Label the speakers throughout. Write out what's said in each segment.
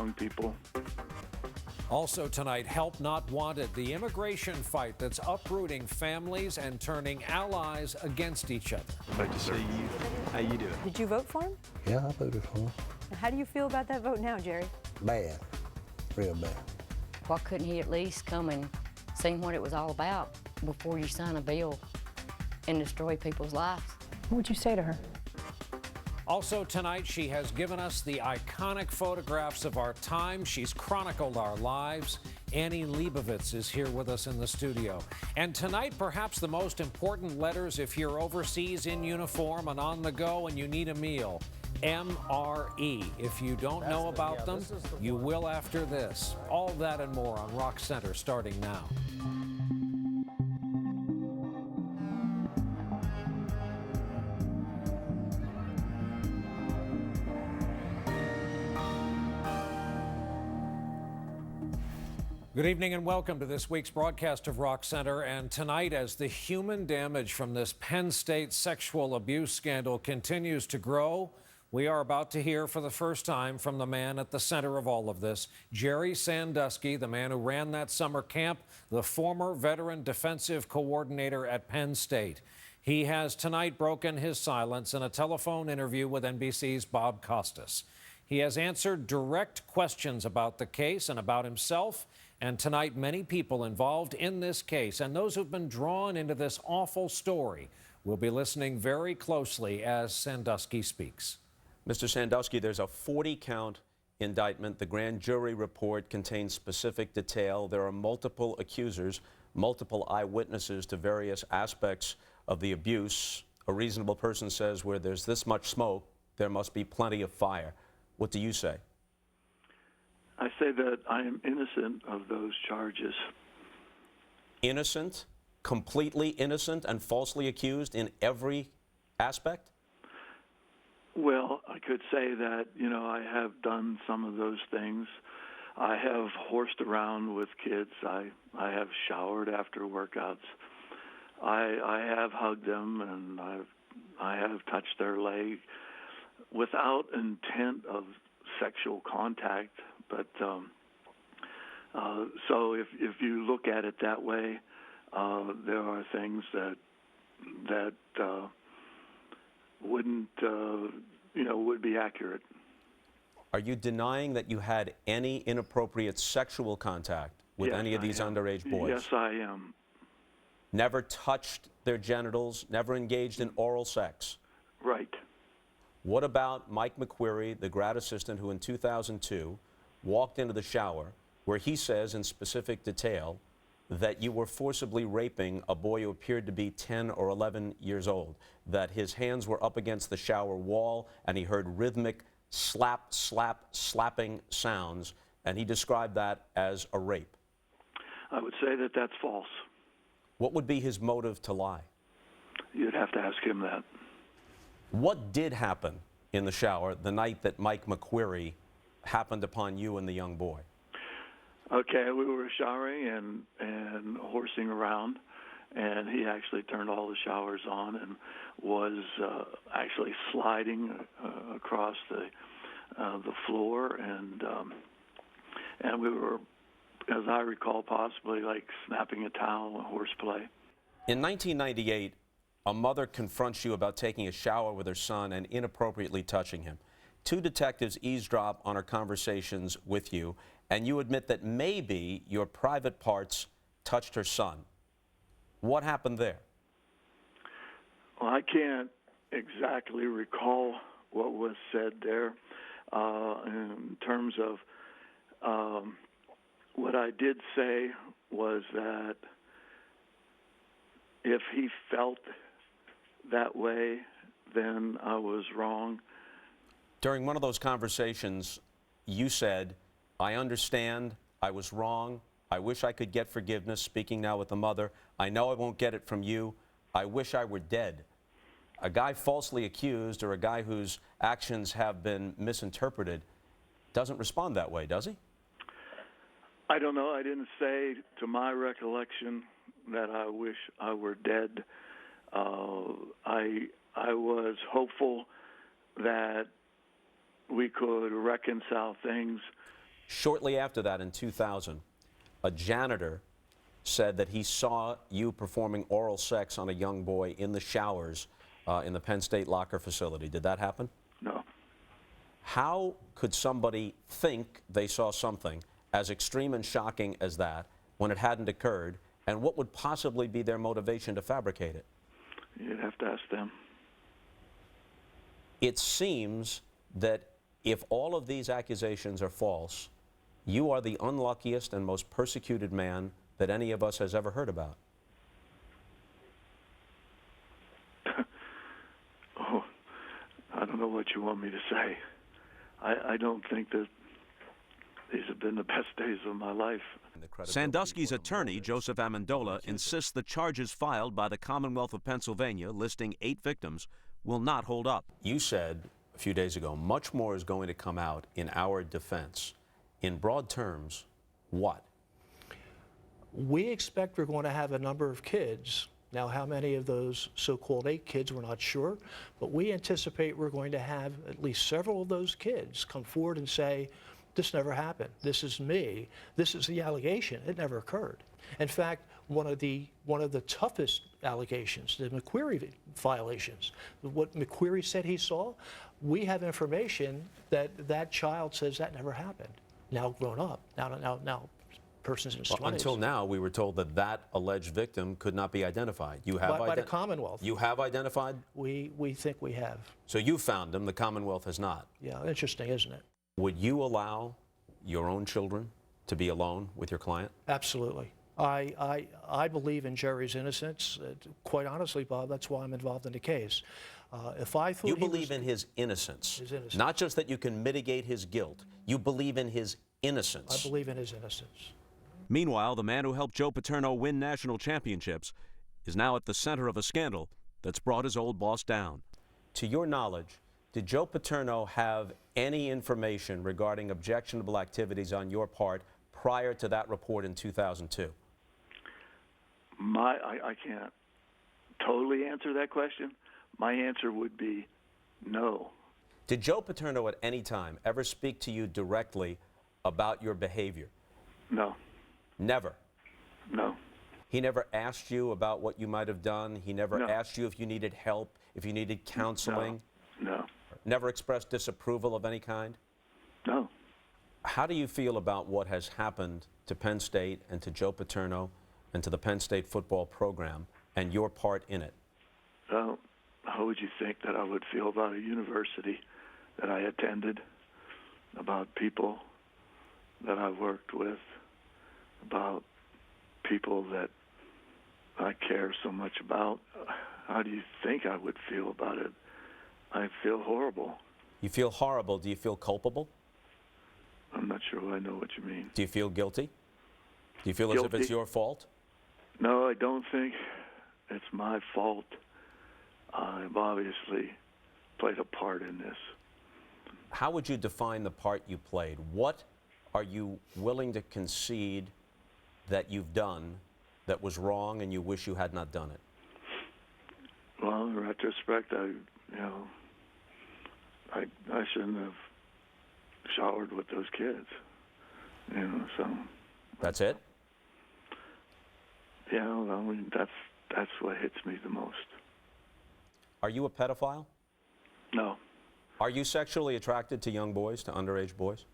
Speaker 1: young people.
Speaker 2: Also tonight, help not wanted, the immigration fight that's uprooting families and turning allies against each other.
Speaker 3: I'd like to see you. How you doing?
Speaker 4: Did you vote for him?
Speaker 5: Yeah, I voted for him.
Speaker 4: How do you feel about that vote now, Jerry?
Speaker 5: Bad, real bad.
Speaker 6: Why couldn't he at least come and see what it was all about before you sign a bill and destroy people's lives?
Speaker 4: What would you say to her?
Speaker 2: Also tonight, she has given us the iconic photographs of our time. She's chronicled our lives. Annie Leibovitz is here with us in the studio. And tonight, perhaps the most important letters if you're overseas in uniform and on the go and you need a meal. MRE. If you don't know about them, you will after this. All that and more on Rock Center starting now. Good evening and welcome to this week's broadcast of Rock Center. And tonight, as the human damage from this Penn State sexual abuse scandal continues to grow, we are about to hear for the first time from the man at the center of all of this, Jerry Sandusky, the man who ran that summer camp, the former veteran defensive coordinator at Penn State. He has tonight broken his silence in a telephone interview with NBC's Bob Costas. He has answered direct questions about the case and about himself. And tonight, many people involved in this case and those who've been drawn into this awful story will be listening very closely as Sandusky speaks.
Speaker 7: Mr. Sandusky, there's a 40-count indictment. The grand jury report contains specific detail. There are multiple accusers, multiple eyewitnesses to various aspects of the abuse. A reasonable person says where there's this much smoke, there must be plenty of fire. What do you say?
Speaker 1: I say that I am innocent of those charges.
Speaker 7: Innocent? Completely innocent and falsely accused in every aspect?
Speaker 1: Well, I could say that, I have done some of those things. I have horsed around with kids. I have showered after workouts. I have hugged them, and I have touched their leg without intent of sexual contact. But so if you look at it that way, there are things that wouldn't would be accurate.
Speaker 7: Are you denying that you had any inappropriate sexual contact with any of these underage boys?
Speaker 1: Yes, I am.
Speaker 7: Never touched their genitals, never engaged in oral sex?
Speaker 1: Right.
Speaker 7: What about Mike McQuarrie, the grad assistant who in 2002 walked into the shower where he says in specific detail that you were forcibly raping a boy who appeared to be 10 or 11 years old, that his hands were up against the shower wall and he heard rhythmic slap, slap, slapping sounds, and he described that as a rape?
Speaker 1: I would say that that's false.
Speaker 7: What would be his motive to lie?
Speaker 1: You'd have to ask him that.
Speaker 7: What did happen in the shower the night that Mike McQuarrie happened upon you and the young boy?
Speaker 1: Okay, we were showering and horsing around, and he actually turned all the showers on and was actually sliding across the floor, and we were, as I recall, possibly like snapping a towel, horseplay.
Speaker 7: In 1998, a mother confronts you about taking a shower with her son and inappropriately touching him. Two detectives eavesdrop on her conversations with you, and you admit that maybe your private parts touched her son. What happened there?
Speaker 1: Well, I can't exactly recall what was said there in terms of what I did say was that if he felt that way, then I was wrong.
Speaker 7: During one of those conversations, you said, I understand, I was wrong, I wish I could get forgiveness, speaking now with the mother. I know I won't get it from you. I wish I were dead. A guy falsely accused or a guy whose actions have been misinterpreted doesn't respond that way, does he?
Speaker 1: I don't know. I didn't say, to my recollection, that I wish I were dead. I was hopeful that we could reconcile things
Speaker 7: Shortly after that, in 2000, a janitor said that he saw you performing oral sex on a young boy in the showers in the Penn State locker facility. Did that happen?
Speaker 1: No.
Speaker 7: How could somebody think they saw something as extreme and shocking as that when it hadn't occurred, and what would possibly be their motivation to fabricate it?
Speaker 1: You'd have to ask them.
Speaker 7: It seems that if all of these accusations are false, you are the unluckiest and most persecuted man that any of us has ever heard about.
Speaker 1: Oh, I don't know what you want me to say. I don't think that these have been the best days of my life.
Speaker 8: Sandusky's attorney, Joseph Amendola, insists the charges filed by the Commonwealth of Pennsylvania, listing 8 victims, will not hold up.
Speaker 7: You said a few days ago, much more is going to come out in our defense. In broad terms, what?
Speaker 9: We expect we're going to have a number of kids. Now, how many of those so-called 8 kids, we're not sure, but we anticipate we're going to have at least several of those kids come forward and say, this never happened. This is me. This is the allegation. It never occurred. In fact, one of the toughest allegations, the McQueary violations, what McQueary said he saw, we have information that that child says that never happened. Now grown up. Now person's in his 20s.
Speaker 7: Until now, we were told that that alleged victim could not be identified. You have
Speaker 9: by the Commonwealth.
Speaker 7: You have identified?
Speaker 9: We think we have.
Speaker 7: So you found him. The Commonwealth has not.
Speaker 9: Yeah, interesting, isn't it?
Speaker 7: Would you allow your own children to be alone with your client?
Speaker 9: Absolutely. I believe in Jerry's innocence. Quite honestly, Bob, that's why I'm involved in the case. If I thought
Speaker 7: you believe in his innocence,
Speaker 9: his innocence,
Speaker 7: not just that you can mitigate his guilt. You believe in his innocence.
Speaker 9: I believe in his innocence.
Speaker 8: Meanwhile, the man who helped Joe Paterno win national championships is now at the center of a scandal that's brought his old boss down.
Speaker 7: To your knowledge, did Joe Paterno have any information regarding objectionable activities on your part prior to that report in 2002?
Speaker 1: I can't totally answer that question. My answer would be no.
Speaker 7: Did Joe Paterno at any time ever speak to you directly about your behavior?
Speaker 1: No.
Speaker 7: Never?
Speaker 1: No.
Speaker 7: He never asked you about what you might have done? He never
Speaker 1: No.
Speaker 7: asked you if you needed help, if you needed counseling?
Speaker 1: No.
Speaker 7: Never expressed disapproval of any kind?
Speaker 1: No.
Speaker 7: How do you feel about what has happened to Penn State and to Joe Paterno and to the Penn State football program and your part in it?
Speaker 1: Well, how would you think that I would feel about a university that I attended, about people that I worked with, about people that I care so much about? How do you think I would feel about it? I feel horrible.
Speaker 7: You feel horrible. Do you feel culpable?
Speaker 1: I'm not sure I know what you mean.
Speaker 7: Do you feel guilty? Do you feel as if it's your fault?
Speaker 1: No, I don't think it's my fault. I've obviously played a part in this.
Speaker 7: How would you define the part you played? What are you willing to concede that you've done that was wrong and you wish you had not done it?
Speaker 1: Well, in retrospect, I shouldn't have showered with those kids. So.
Speaker 7: That's it?
Speaker 1: Yeah, I mean, that's what hits me the most.
Speaker 7: Are you a pedophile?
Speaker 1: No.
Speaker 7: Are you sexually attracted to young boys, to underage boys?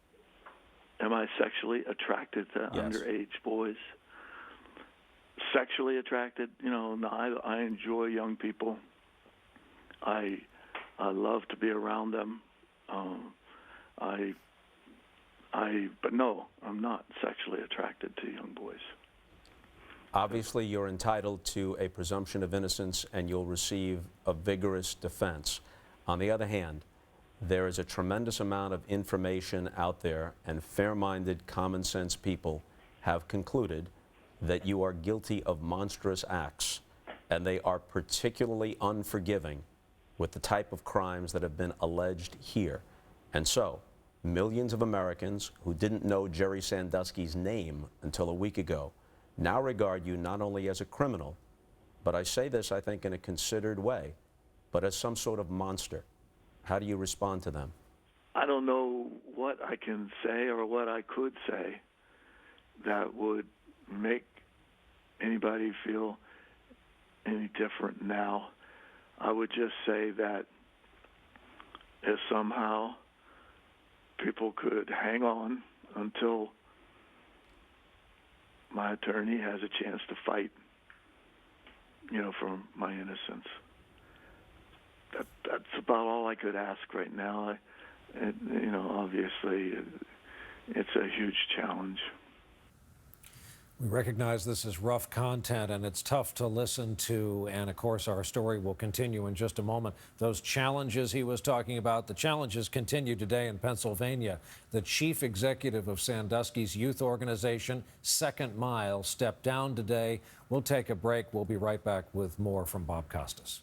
Speaker 1: Am I sexually attracted to
Speaker 7: Yes.
Speaker 1: underage boys? Sexually attracted? No, I enjoy young people. I love to be around them. But no, I'm not sexually attracted to young boys.
Speaker 7: Obviously, you're entitled to a presumption of innocence and you'll receive a vigorous defense. On the other hand, there is a tremendous amount of information out there, and fair-minded, common-sense people have concluded that you are guilty of monstrous acts, and they are particularly unforgiving with the type of crimes that have been alleged here. And so, millions of Americans who didn't know Jerry Sandusky's name until a week ago now regard you not only as a criminal, but I say this, I think, in a considered way, but as some sort of monster. How do you respond to them?
Speaker 1: I don't know what I can say or what I could say that would make anybody feel any different now. I would just say that if somehow people could hang on until my attorney has a chance to fight, for my innocence. That's about all I could ask right now. Obviously, it's a huge challenge.
Speaker 2: We recognize this is rough content and it's tough to listen to, and of course our story will continue in just a moment. Those challenges he was talking about, the challenges continue today in Pennsylvania. The chief executive of Sandusky's youth organization, Second Mile, stepped down today. We'll take a break. We'll be right back with more from Bob Costas.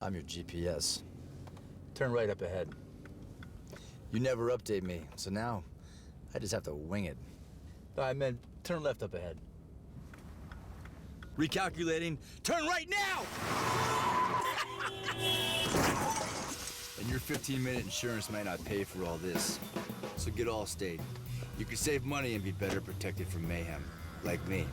Speaker 10: I'm your GPS. Turn right up ahead. You never update me, so now I just have to wing it. I meant turn left up ahead. Recalculating. Turn right now! And your 15-minute insurance might not pay for all this. So get Allstate. You can save money and be better protected from mayhem, like me.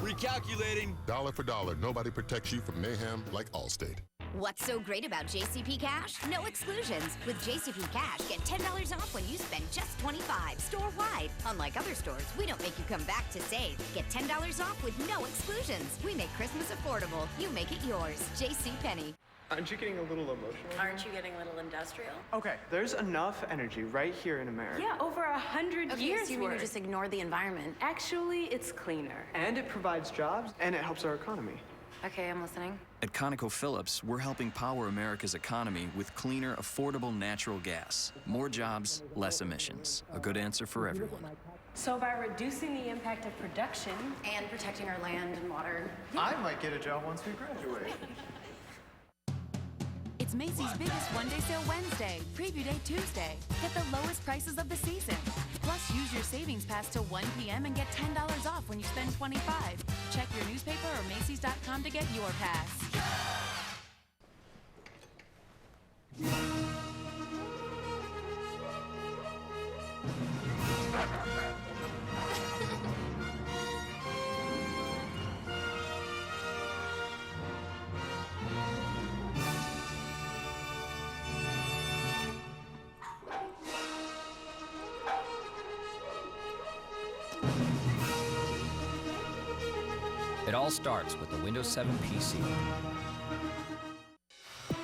Speaker 10: Recalculating.
Speaker 11: Dollar for dollar, nobody protects you from mayhem like Allstate.
Speaker 12: What's so great about JCP Cash? No exclusions. With JCP Cash, get $10 off when you spend just $25 store-wide. Unlike other stores, we don't make you come back to save. Get $10 off with no exclusions. We make Christmas affordable. You make it yours. JCPenney.
Speaker 3: Aren't you getting a little emotional?
Speaker 13: Aren't you getting a little industrial?
Speaker 3: Okay, there's enough energy right here in America.
Speaker 13: Yeah, over 100 years
Speaker 12: so you mean you just ignore the environment?
Speaker 13: Actually, it's cleaner.
Speaker 3: And it provides jobs, and it helps our economy.
Speaker 13: Okay, I'm listening.
Speaker 14: At ConocoPhillips, we're helping power America's economy with cleaner, affordable natural gas. More jobs, less emissions. A good answer for everyone.
Speaker 13: So by reducing the impact of production
Speaker 12: And protecting our land and water.
Speaker 3: I might get a job once we graduate.
Speaker 15: It's Macy's biggest one-day sale Wednesday, Preview Day Tuesday. Get the lowest prices of the season. Plus, use your savings pass till 1 p.m. and get $10 off when you spend $25. Check your newspaper or Macy's.com to get your pass.
Speaker 16: It all starts with the Windows 7 PC.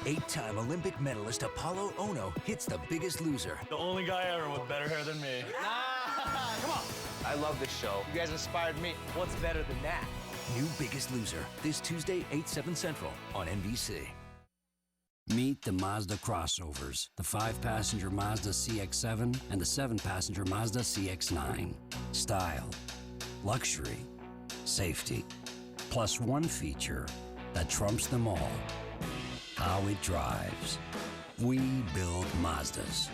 Speaker 17: 8-time Olympic medalist Apollo Ono hits The Biggest Loser.
Speaker 18: The only guy ever with better hair than me.
Speaker 19: Come on. I love this show. You guys inspired me. What's better than that?
Speaker 17: New Biggest Loser, this Tuesday, 8/7 Central on NBC.
Speaker 20: Meet the Mazda crossovers, the 5-passenger Mazda CX-7 and the 7-passenger Mazda CX-9. Style, luxury, safety, plus one feature that trumps them all: how it drives. We build Mazdas.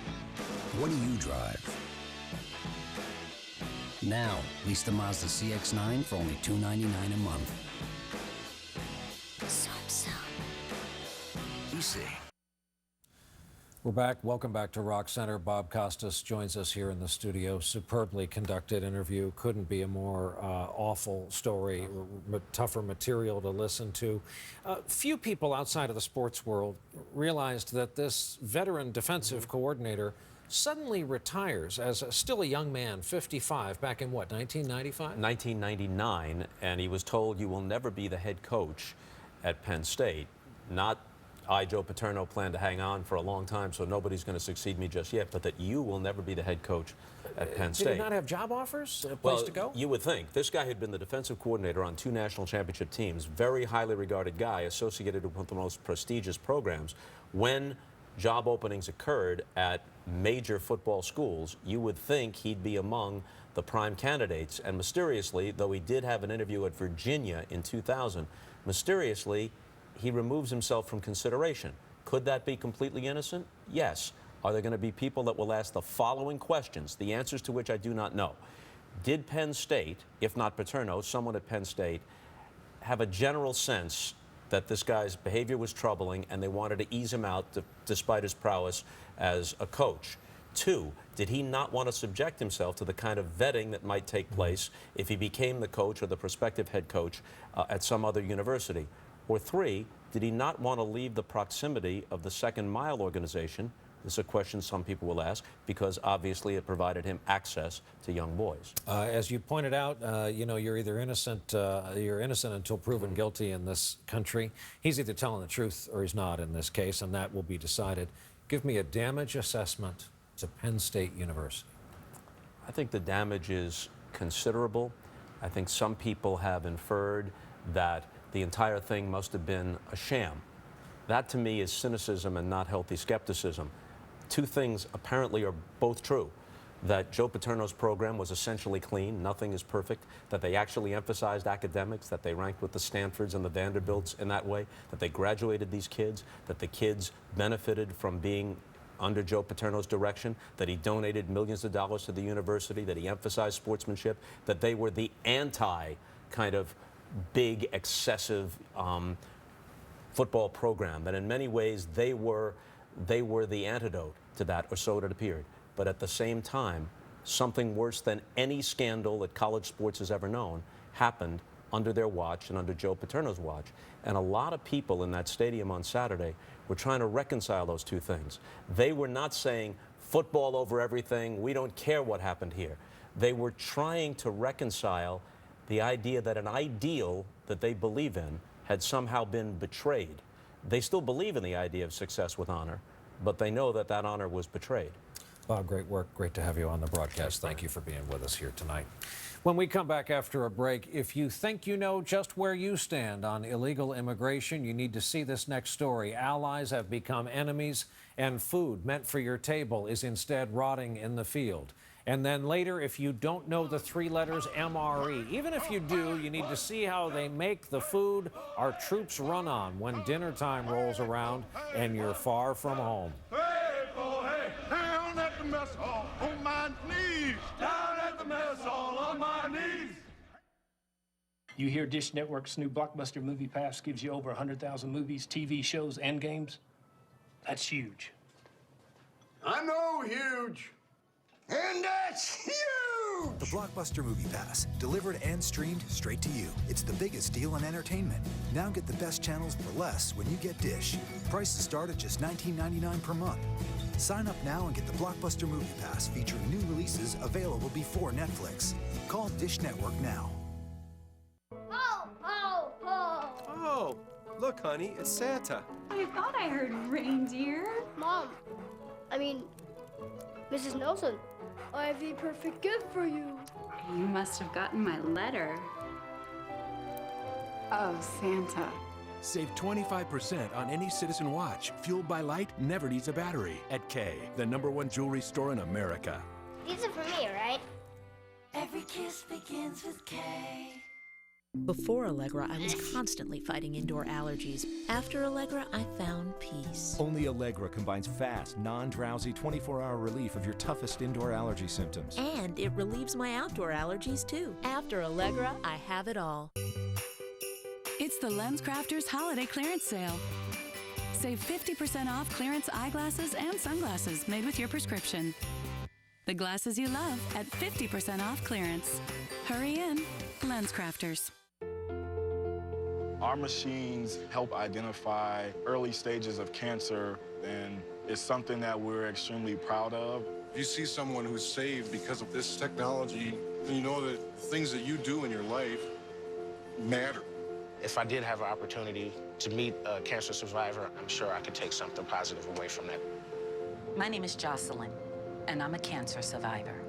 Speaker 20: What do you drive? Now, lease the Mazda CX-9 for only $299 a month.
Speaker 17: NBC.
Speaker 2: We're back. Welcome back to Rock Center. Bob Costas joins us here in the studio. Superbly conducted interview. Couldn't be a more awful story, tougher material to listen to. Few people outside of the sports world realized that this veteran defensive coordinator suddenly retires as still a young man, 55, back in what, 1995?
Speaker 7: 1999, and he was told, you will never be the head coach at Penn State. Not I, Joe Paterno, plan to hang on for a long time, so nobody's going to succeed me just yet, but that you will never be the head coach at Penn State.
Speaker 2: Did he not have job offers, a place to go?
Speaker 7: You would think. This guy had been the defensive coordinator on 2 national championship teams, very highly regarded guy, associated with the most prestigious programs. When job openings occurred at major football schools, you would think he'd be among the prime candidates. And mysteriously, though he did have an interview at Virginia in 2000, mysteriously, he removes himself from consideration. Could that be completely innocent? Yes. Are there going to be people that will ask the following questions, the answers to which I do not know? Did Penn State, if not Paterno, someone at Penn State, have a general sense that this guy's behavior was troubling and they wanted to ease him out despite his prowess as a coach? 2, did he not want to subject himself to the kind of vetting that might take place if he became the coach or the prospective head coach at some other university? Or 3, did he not want to leave the proximity of the Second Mile organization? This is a question some people will ask, because obviously it provided him access to young boys.
Speaker 2: As you pointed out, you know, you're either innocent, you're innocent until proven guilty in this country. He's either telling the truth or he's not in this case, and that will be decided. Give me a damage assessment to Penn State University.
Speaker 7: I think the damage is considerable. I think some people have inferred that the entire thing must have been a sham. That to me is cynicism and not healthy skepticism. 2 things apparently are both true. That Joe Paterno's program was essentially clean, nothing is perfect, that they actually emphasized academics, that they ranked with the Stanfords and the Vanderbilts in that way, that they graduated these kids, that the kids benefited from being under Joe Paterno's direction, that he donated millions of dollars to the university, that he emphasized sportsmanship, that they were the anti kind of big, excessive football program, that in many ways they were the antidote to that, or so it appeared. But at the same time, something worse than any scandal that college sports has ever known happened under their watch and under Joe Paterno's watch. And a lot of people in that stadium on Saturday were trying to reconcile those 2 things. They were not saying football over everything, we don't care what happened here. They were trying to reconcile the idea that an ideal that they believe in had somehow been betrayed. They still believe in the idea of success with honor, but they know that that honor was betrayed.
Speaker 2: Bob, great work. Great to have you on the broadcast. Thank you for being with us here tonight. When we come back after a break, if you think you know just where you stand on illegal immigration, you need to see this next story. Allies have become enemies, and food meant for your table is instead rotting in the field. And then later, if you don't know the 3 letters MRE, even if you do, you need to see how they make the food our troops run on when dinner time rolls around and you're far from home.
Speaker 21: Hey, boy, hey, down at the mess hall on my knees. Down at the mess hall on my knees.
Speaker 22: You hear Dish Network's new Blockbuster Movie Pass gives you over 100,000 movies, TV shows, and games? That's huge.
Speaker 21: I know, huge. And that's huge!
Speaker 17: The Blockbuster Movie Pass, delivered and streamed straight to you. It's the biggest deal in entertainment. Now get the best channels for less when you get Dish. Prices start at just $19.99 per month. Sign up now and get the Blockbuster Movie Pass featuring new releases available before Netflix. Call Dish Network now.
Speaker 23: Ho, ho, ho!
Speaker 24: Oh, look, honey, it's Santa.
Speaker 23: I thought I heard reindeer. Mom, Mrs. Nelson, I have the perfect gift for you.
Speaker 25: You must have gotten my letter. Oh, Santa.
Speaker 26: Save 25% on any Citizen watch. Fueled by light, never needs a battery. At Kay, the #1 jewelry store in America.
Speaker 23: These are for me, right?
Speaker 27: Every kiss begins with K.
Speaker 28: Before Allegra, I was constantly fighting indoor allergies. After Allegra, I found peace.
Speaker 29: Only Allegra combines fast, non-drowsy, 24-hour relief of your toughest indoor allergy symptoms.
Speaker 28: And it relieves my outdoor allergies, too. After Allegra, I have it all.
Speaker 15: It's the LensCrafters Holiday Clearance Sale. Save 50% off clearance eyeglasses and sunglasses made with your prescription. The glasses you love at 50% off clearance. Hurry in, LensCrafters.
Speaker 30: Our machines help identify early stages of cancer, and it's something that we're extremely proud of.
Speaker 11: If you see someone who's saved because of this technology, then you know that things that you do in your life matter.
Speaker 31: If I did have an opportunity to meet a cancer survivor, I'm sure I could take something positive away from that.
Speaker 32: My name is Jocelyn, and I'm a cancer survivor.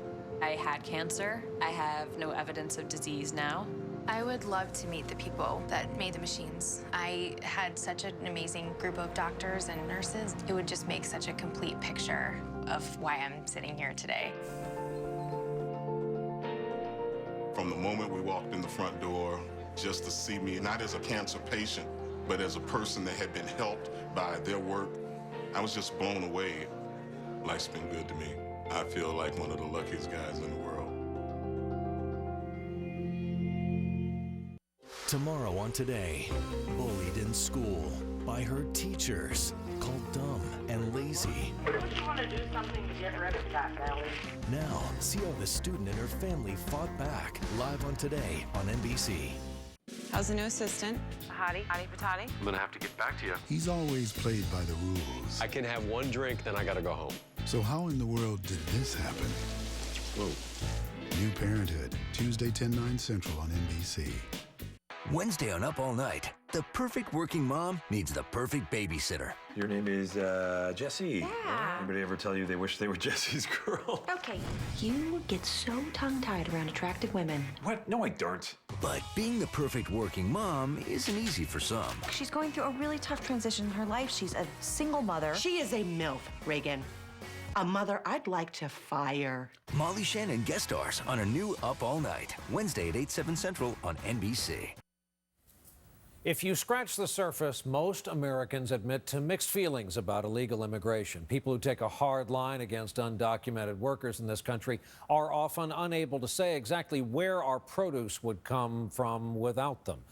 Speaker 32: I had cancer. I have no evidence of disease now.
Speaker 33: I would love to meet the people that made the machines. I had such an amazing group of doctors and nurses. It would just make such a complete picture of why I'm sitting here today.
Speaker 11: From the moment we walked in the front door, just to see me, not as a cancer patient, but as a person that had been helped by their work, I was just blown away. Life's been good to me. I feel like one of the luckiest guys in the world.
Speaker 17: Tomorrow on Today, bullied in school by her teachers.
Speaker 29: called dumb and lazy.
Speaker 1: Wouldn't you want to do something to get rid of that belly?
Speaker 29: Now, see how the student and her family fought back. Live on Today on NBC.
Speaker 3: How's the new assistant?
Speaker 1: Hottie patati.
Speaker 4: I'm gonna have to get back to you.
Speaker 5: He's always played by the rules.
Speaker 4: I can have one drink, then I gotta go home.
Speaker 5: So how in the world did this happen?
Speaker 4: Whoa.
Speaker 5: New Parenthood, Tuesday 10/9 Central on NBC.
Speaker 6: Wednesday on Up All Night, the perfect working mom needs the perfect babysitter.
Speaker 8: Your name is Jessie.
Speaker 3: Yeah.
Speaker 8: Anybody ever tell you they wish they were Jessie's girl?
Speaker 3: Okay, you get so tongue-tied around attractive women.
Speaker 8: What? No, I don't.
Speaker 6: But being the perfect working mom isn't easy for some.
Speaker 3: She's going through a really tough transition in her life. She's a single mother.
Speaker 9: She is a MILF, Reagan. A mother I'd like to fire.
Speaker 6: Molly Shannon guest stars on a new Up All Night, Wednesday at 8/7 Central on NBC.
Speaker 2: If you scratch the surface, most Americans admit to mixed feelings about illegal immigration. People who take a hard line against undocumented workers in this country are often unable to say exactly where our produce would come from without them.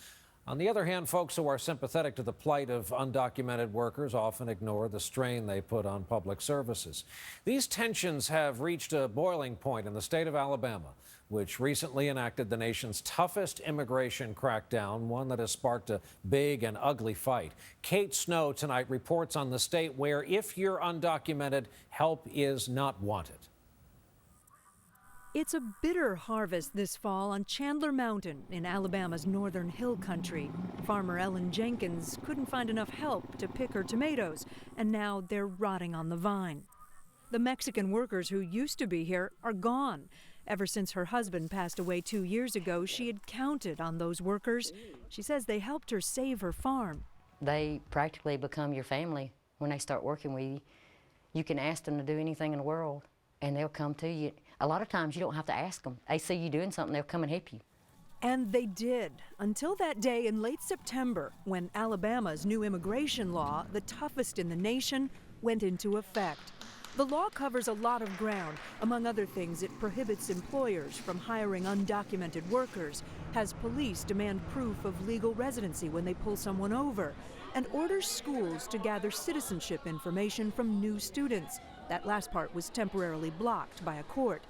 Speaker 2: On the other hand, folks who are sympathetic to the plight of undocumented workers often ignore the strain they put on public services. These tensions have reached a boiling point in the state of Alabama, which recently enacted the nation's toughest immigration crackdown, one that has sparked a big and ugly fight. Kate Snow tonight reports on the state where, if you're undocumented, help is not wanted.
Speaker 10: It's a bitter harvest this fall on Chandler Mountain in Alabama's northern hill country. Farmer Ellen Jenkins couldn't find enough help to pick her tomatoes, and now they're rotting on the vine. The Mexican workers who used to be here are gone. Ever since her husband passed away 2 years ago, she had counted on those workers. She says they helped her save her farm.
Speaker 12: They practically become your family when they start working with you. You can ask them to do anything in the world, and they'll come to you. A lot of times you don't have to ask them. They see you doing something, they'll come and help you.
Speaker 10: And they did, until that day in late September when Alabama's new immigration law, the toughest in the nation, went into effect. The law covers a lot of ground. Among other things, it prohibits employers from hiring undocumented workers, has police demand proof of legal residency when they pull someone over, and orders schools to gather citizenship information from new students. That last part was temporarily blocked by a court.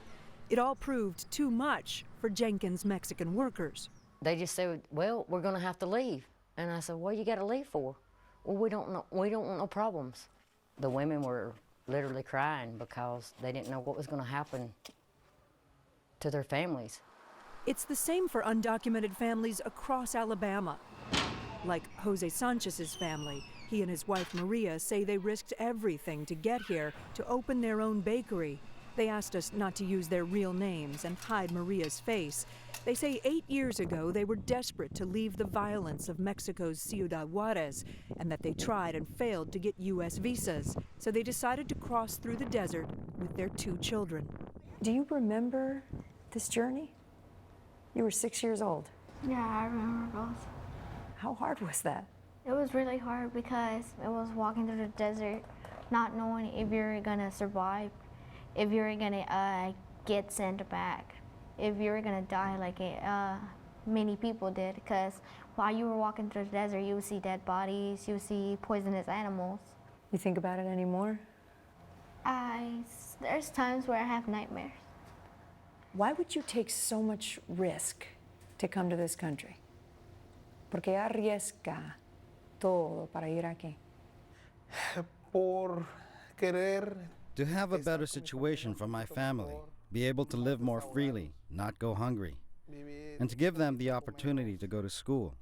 Speaker 10: It all proved too much for Jenkins' Mexican workers.
Speaker 12: They just said, well, we're going to have to leave. And I said, what you got to leave for? Well, we don't want no problems. The women were literally crying because they didn't know what was going to happen to their families.
Speaker 10: It's the same for undocumented families across Alabama. Like Jose Sanchez's family. He and his wife Maria say they risked everything to get here to open their own bakery. They asked us not to use their real names and hide Maria's face. They say 8 years ago they were desperate to leave the violence of Mexico's Ciudad Juarez, and that they tried and failed to get U.S. visas. So they decided to cross through the desert with their 2 children.
Speaker 13: Do you remember this journey? You were 6 years old.
Speaker 23: Yeah, I remember both.
Speaker 13: How hard was that?
Speaker 23: It was really hard because it was walking through the desert, not knowing if you're gonna survive, if you're gonna get sent back, if you're gonna die like many people did. Because while you were walking through the desert, you would see dead bodies, you would see poisonous animals.
Speaker 13: You think about it anymore?
Speaker 23: There's times where I have nightmares.
Speaker 13: Why would you take so much risk to come to this country? Porque arriesga todo para ir aquí.
Speaker 14: Por querer.
Speaker 16: To have a better situation for my family, be able to live more freely, not go hungry, and to give them the opportunity to go to school.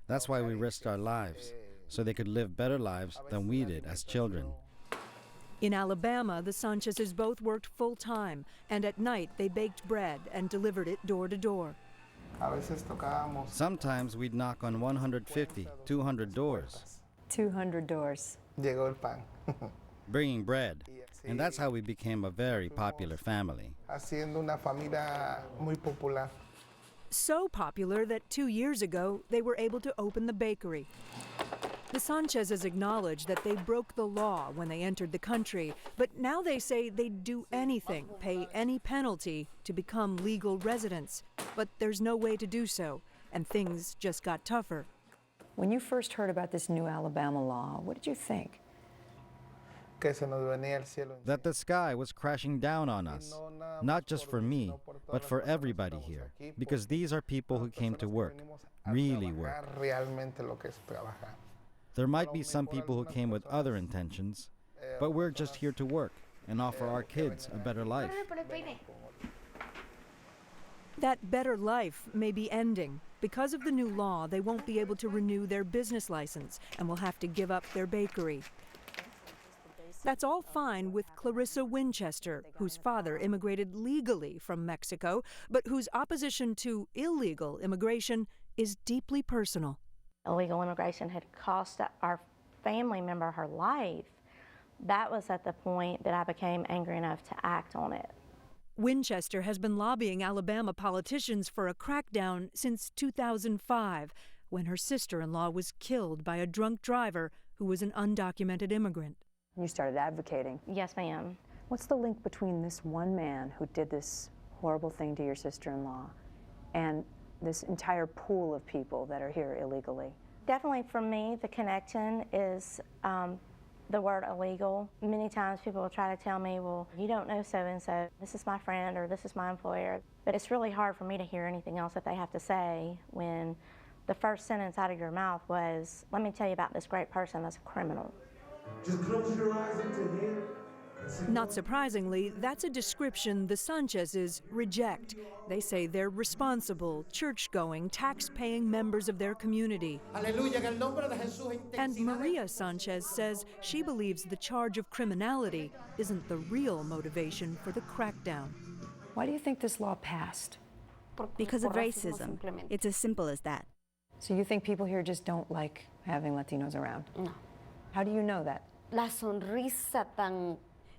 Speaker 16: That's why we risked our lives, so they could live better lives than we did as children.
Speaker 10: In Alabama, the Sanchezes both worked full-time, and at night they baked bread and delivered it door to door.
Speaker 16: Sometimes we'd knock on 150, 200 doors.
Speaker 13: 200 doors.
Speaker 14: Llegó el pan.
Speaker 16: Bringing bread. And that's how we became a very popular family.
Speaker 14: Haciendo una familia muy popular.
Speaker 10: So popular that 2 years ago, they were able to open the bakery. The Sanchezes acknowledge that they broke the law when they entered the country, but now they say they'd do anything, pay any penalty to become legal residents. But there's no way to do so, and things just got tougher.
Speaker 13: When you first heard about this new Alabama law, what did you think?
Speaker 14: que se nos venía el cielo encima.
Speaker 16: That the sky was crashing down on us, not just for me, but for everybody here, because these are people who came to work, really work.
Speaker 14: Realmente lo que es trabajar.
Speaker 16: There might be some people who came with other intentions, but we're just here to work and offer our kids a better life.
Speaker 10: That better life may be ending. Because of the new law, they won't be able to renew their business license and will have to give up their bakery. That's all fine with Clarissa Winchester, whose father immigrated legally from Mexico, but whose opposition to illegal immigration is deeply personal.
Speaker 7: Illegal immigration had cost our family member her life. That was at the point that I became angry enough to act on it.
Speaker 10: Winchester has been lobbying Alabama politicians for a crackdown since 2005, when her sister-in-law was killed by a drunk driver who was an undocumented immigrant.
Speaker 13: You started advocating.
Speaker 7: Yes, ma'am.
Speaker 13: What's the link between this one man who did this horrible thing to your sister-in-law and this entire pool of people that are here illegally?
Speaker 7: Definitely for me, the connection is the word illegal. Many times people will try to tell me, well, you don't know so-and-so, this is my friend or this is my employer. But it's really hard for me to hear anything else that they have to say when the first sentence out of your mouth was, let me tell you about this great person that's a criminal.
Speaker 15: Just close your eyes into him.
Speaker 10: Not surprisingly, that's a description the Sanchezes reject. They say they're responsible, church-going, tax-paying members of their community. And Maria Sanchez says she believes the charge of criminality isn't the real motivation for the crackdown.
Speaker 13: Why do you think this law passed?
Speaker 18: Because of racism. It's as simple as that.
Speaker 13: So you think people here just don't like having Latinos around?
Speaker 18: No.
Speaker 13: How do you know that?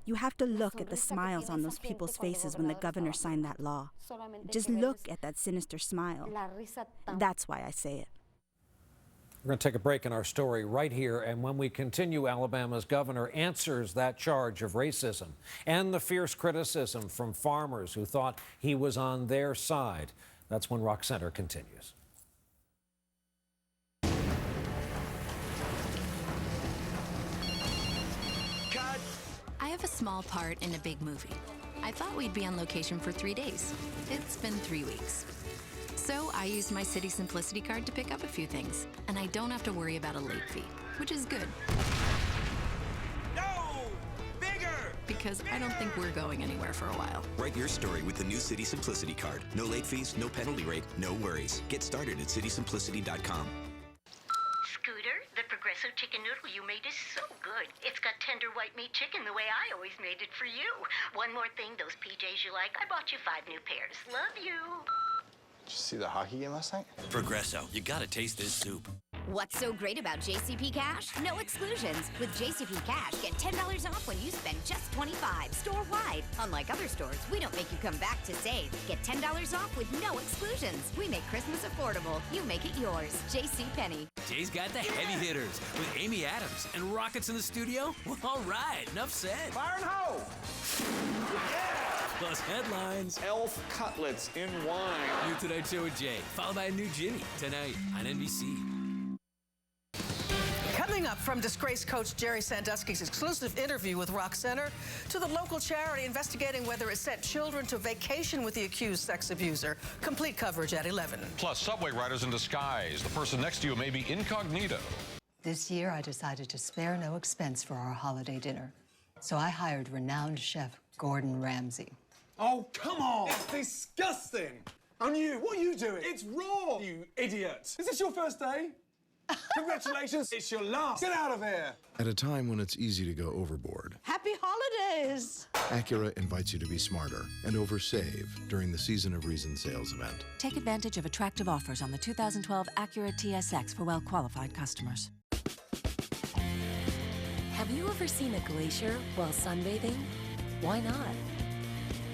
Speaker 18: You have to look at the smiles on those people's faces when the governor signed that law. Just look at that sinister smile. That's why I say it.
Speaker 2: We're going to take a break in our story right here, and when we continue, Alabama's governor answers that charge of racism and the fierce criticism from farmers who thought he was on their side. That's when Rock Center continues.
Speaker 19: I have a small part in a big movie. I thought we'd be on location for 3 days. It's been 3 weeks. So I used my City Simplicity card to pick up a few things, and I don't have to worry about a late fee, which is good.
Speaker 20: No! Bigger!
Speaker 19: Because I don't think we're going anywhere for a while.
Speaker 21: Write your story with the new City Simplicity card. No late fees, no penalty rate, no worries. Get started at citysimplicity.com.
Speaker 22: Scooter, the Progresso chicken noodle you made is so good. It's got tender white meat chicken the way I always made it for you. One more thing, those PJs you like, I bought you 5 new pairs. Love you.
Speaker 24: Did you see the hockey game last night?
Speaker 21: Progresso, you gotta taste this soup.
Speaker 25: What's so great about JCP Cash? No exclusions. With JCP Cash, get $10 off when you spend just $25 store-wide. Unlike other stores, we don't make you come back to save. Get $10 off with no exclusions. We make Christmas affordable. You make it yours. JCPenney.
Speaker 26: Jay's got the heavy hitters with Amy Adams and Rockets in the studio. Well, all right, enough said.
Speaker 24: Fire and hoe!
Speaker 26: Plus headlines.
Speaker 24: Elf cutlets in wine.
Speaker 26: New Tonight Show with Jay, followed by a new Jimmy tonight on NBC.
Speaker 27: Coming up, from disgraced coach Jerry Sandusky's exclusive interview with Rock Center to the local charity investigating whether it sent children to vacation with the accused sex abuser. Complete coverage at 11.
Speaker 28: Plus, subway riders in disguise. The person next to you may be incognito.
Speaker 30: This year, I decided to spare no expense for our holiday dinner. So I hired renowned chef Gordon Ramsay.
Speaker 34: Oh, come on! It's disgusting! And you, what are you doing? It's raw, you idiot! Is this your first day? Congratulations, it's your last. Get out of here!
Speaker 5: At a time when it's easy to go overboard,
Speaker 35: Happy holidays!
Speaker 5: Acura invites you to be smarter and oversave during the Season of Reason sales event.
Speaker 36: Take advantage of attractive offers on the 2012 Acura TSX for well-qualified customers.
Speaker 37: Have you ever seen a glacier while sunbathing? Why not?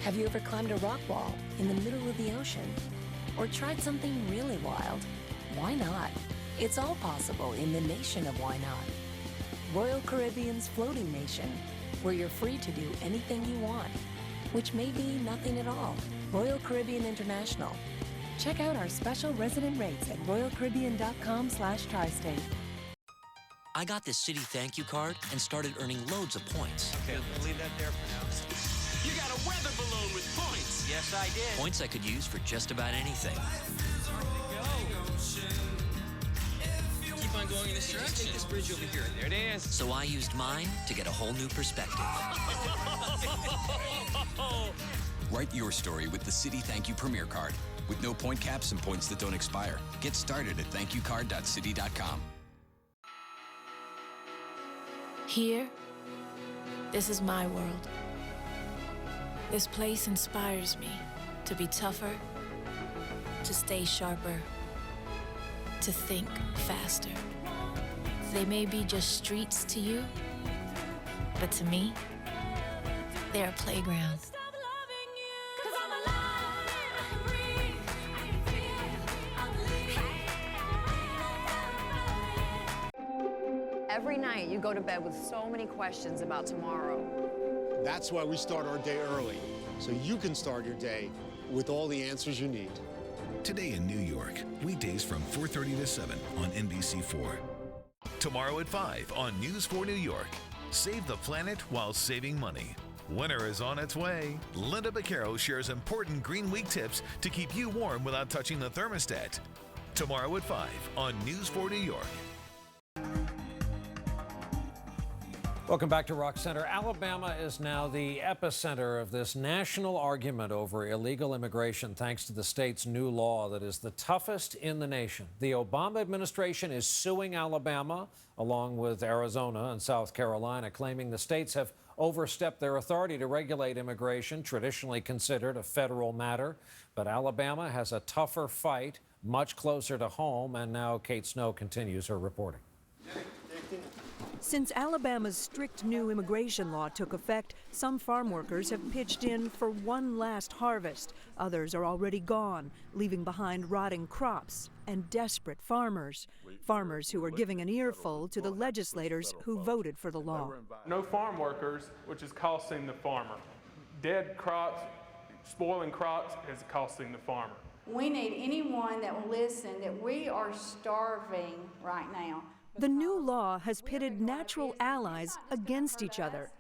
Speaker 37: Have you ever climbed a rock wall in the middle of the ocean? Or tried something really wild? Why not? It's all possible in the nation of why not. Royal Caribbean's floating nation, where you're free to do anything you want, which may be nothing at all. Royal Caribbean International. Check out our special resident rates at royalcaribbean.com/tristate.
Speaker 26: I got this city thank you card and started earning loads of points.
Speaker 24: Okay, we'll leave that there for now.
Speaker 26: You got a weather balloon with points.
Speaker 24: Yes, I did.
Speaker 26: Points I could use for just about anything.
Speaker 24: Keep on going in this direction. Take this bridge over here. There it is.
Speaker 26: So I used mine to get a whole new perspective.
Speaker 1: Write your story with the Citi Thank You Premier Card. With no point caps and points that don't expire. Get started at thankyoucard.citi.com.
Speaker 3: Here, this is my world. This place inspires me to be tougher, to stay sharper, to think faster. They may be just streets to you, but to me, they're a playground.
Speaker 4: Every night you go to bed with so many questions about tomorrow.
Speaker 6: That's why we start our day early, so you can start your day with all the answers you need.
Speaker 8: Today in New York, weekdays from 4:30 to 7 on NBC4.
Speaker 9: Tomorrow at 5 on News 4 New York. Save the planet while saving money. Winter is on its way. Linda Beccaro shares important Green Week tips to keep you warm without touching the thermostat. Tomorrow at 5 on News 4 New York.
Speaker 2: Welcome back to Rock Center. Alabama is now the epicenter of this national argument over illegal immigration thanks to the state's new law that is the toughest in the nation. The Obama administration is suing Alabama, along with Arizona and South Carolina, claiming the states have overstepped their authority to regulate immigration, traditionally considered a federal matter. But Alabama has a tougher fight, much closer to home, and now Kate Snow continues her reporting.
Speaker 10: Since Alabama's strict new immigration law took effect, some farm workers have pitched in for one last harvest. Others are already gone, leaving behind rotting crops and desperate farmers. Farmers who are giving an earful to the legislators who voted for the law.
Speaker 11: No farm workers, which is costing the farmer. Dead crops, spoiling crops is costing the farmer.
Speaker 12: We need anyone that will listen that we are starving right now.
Speaker 10: The new law has pitted natural allies against each other.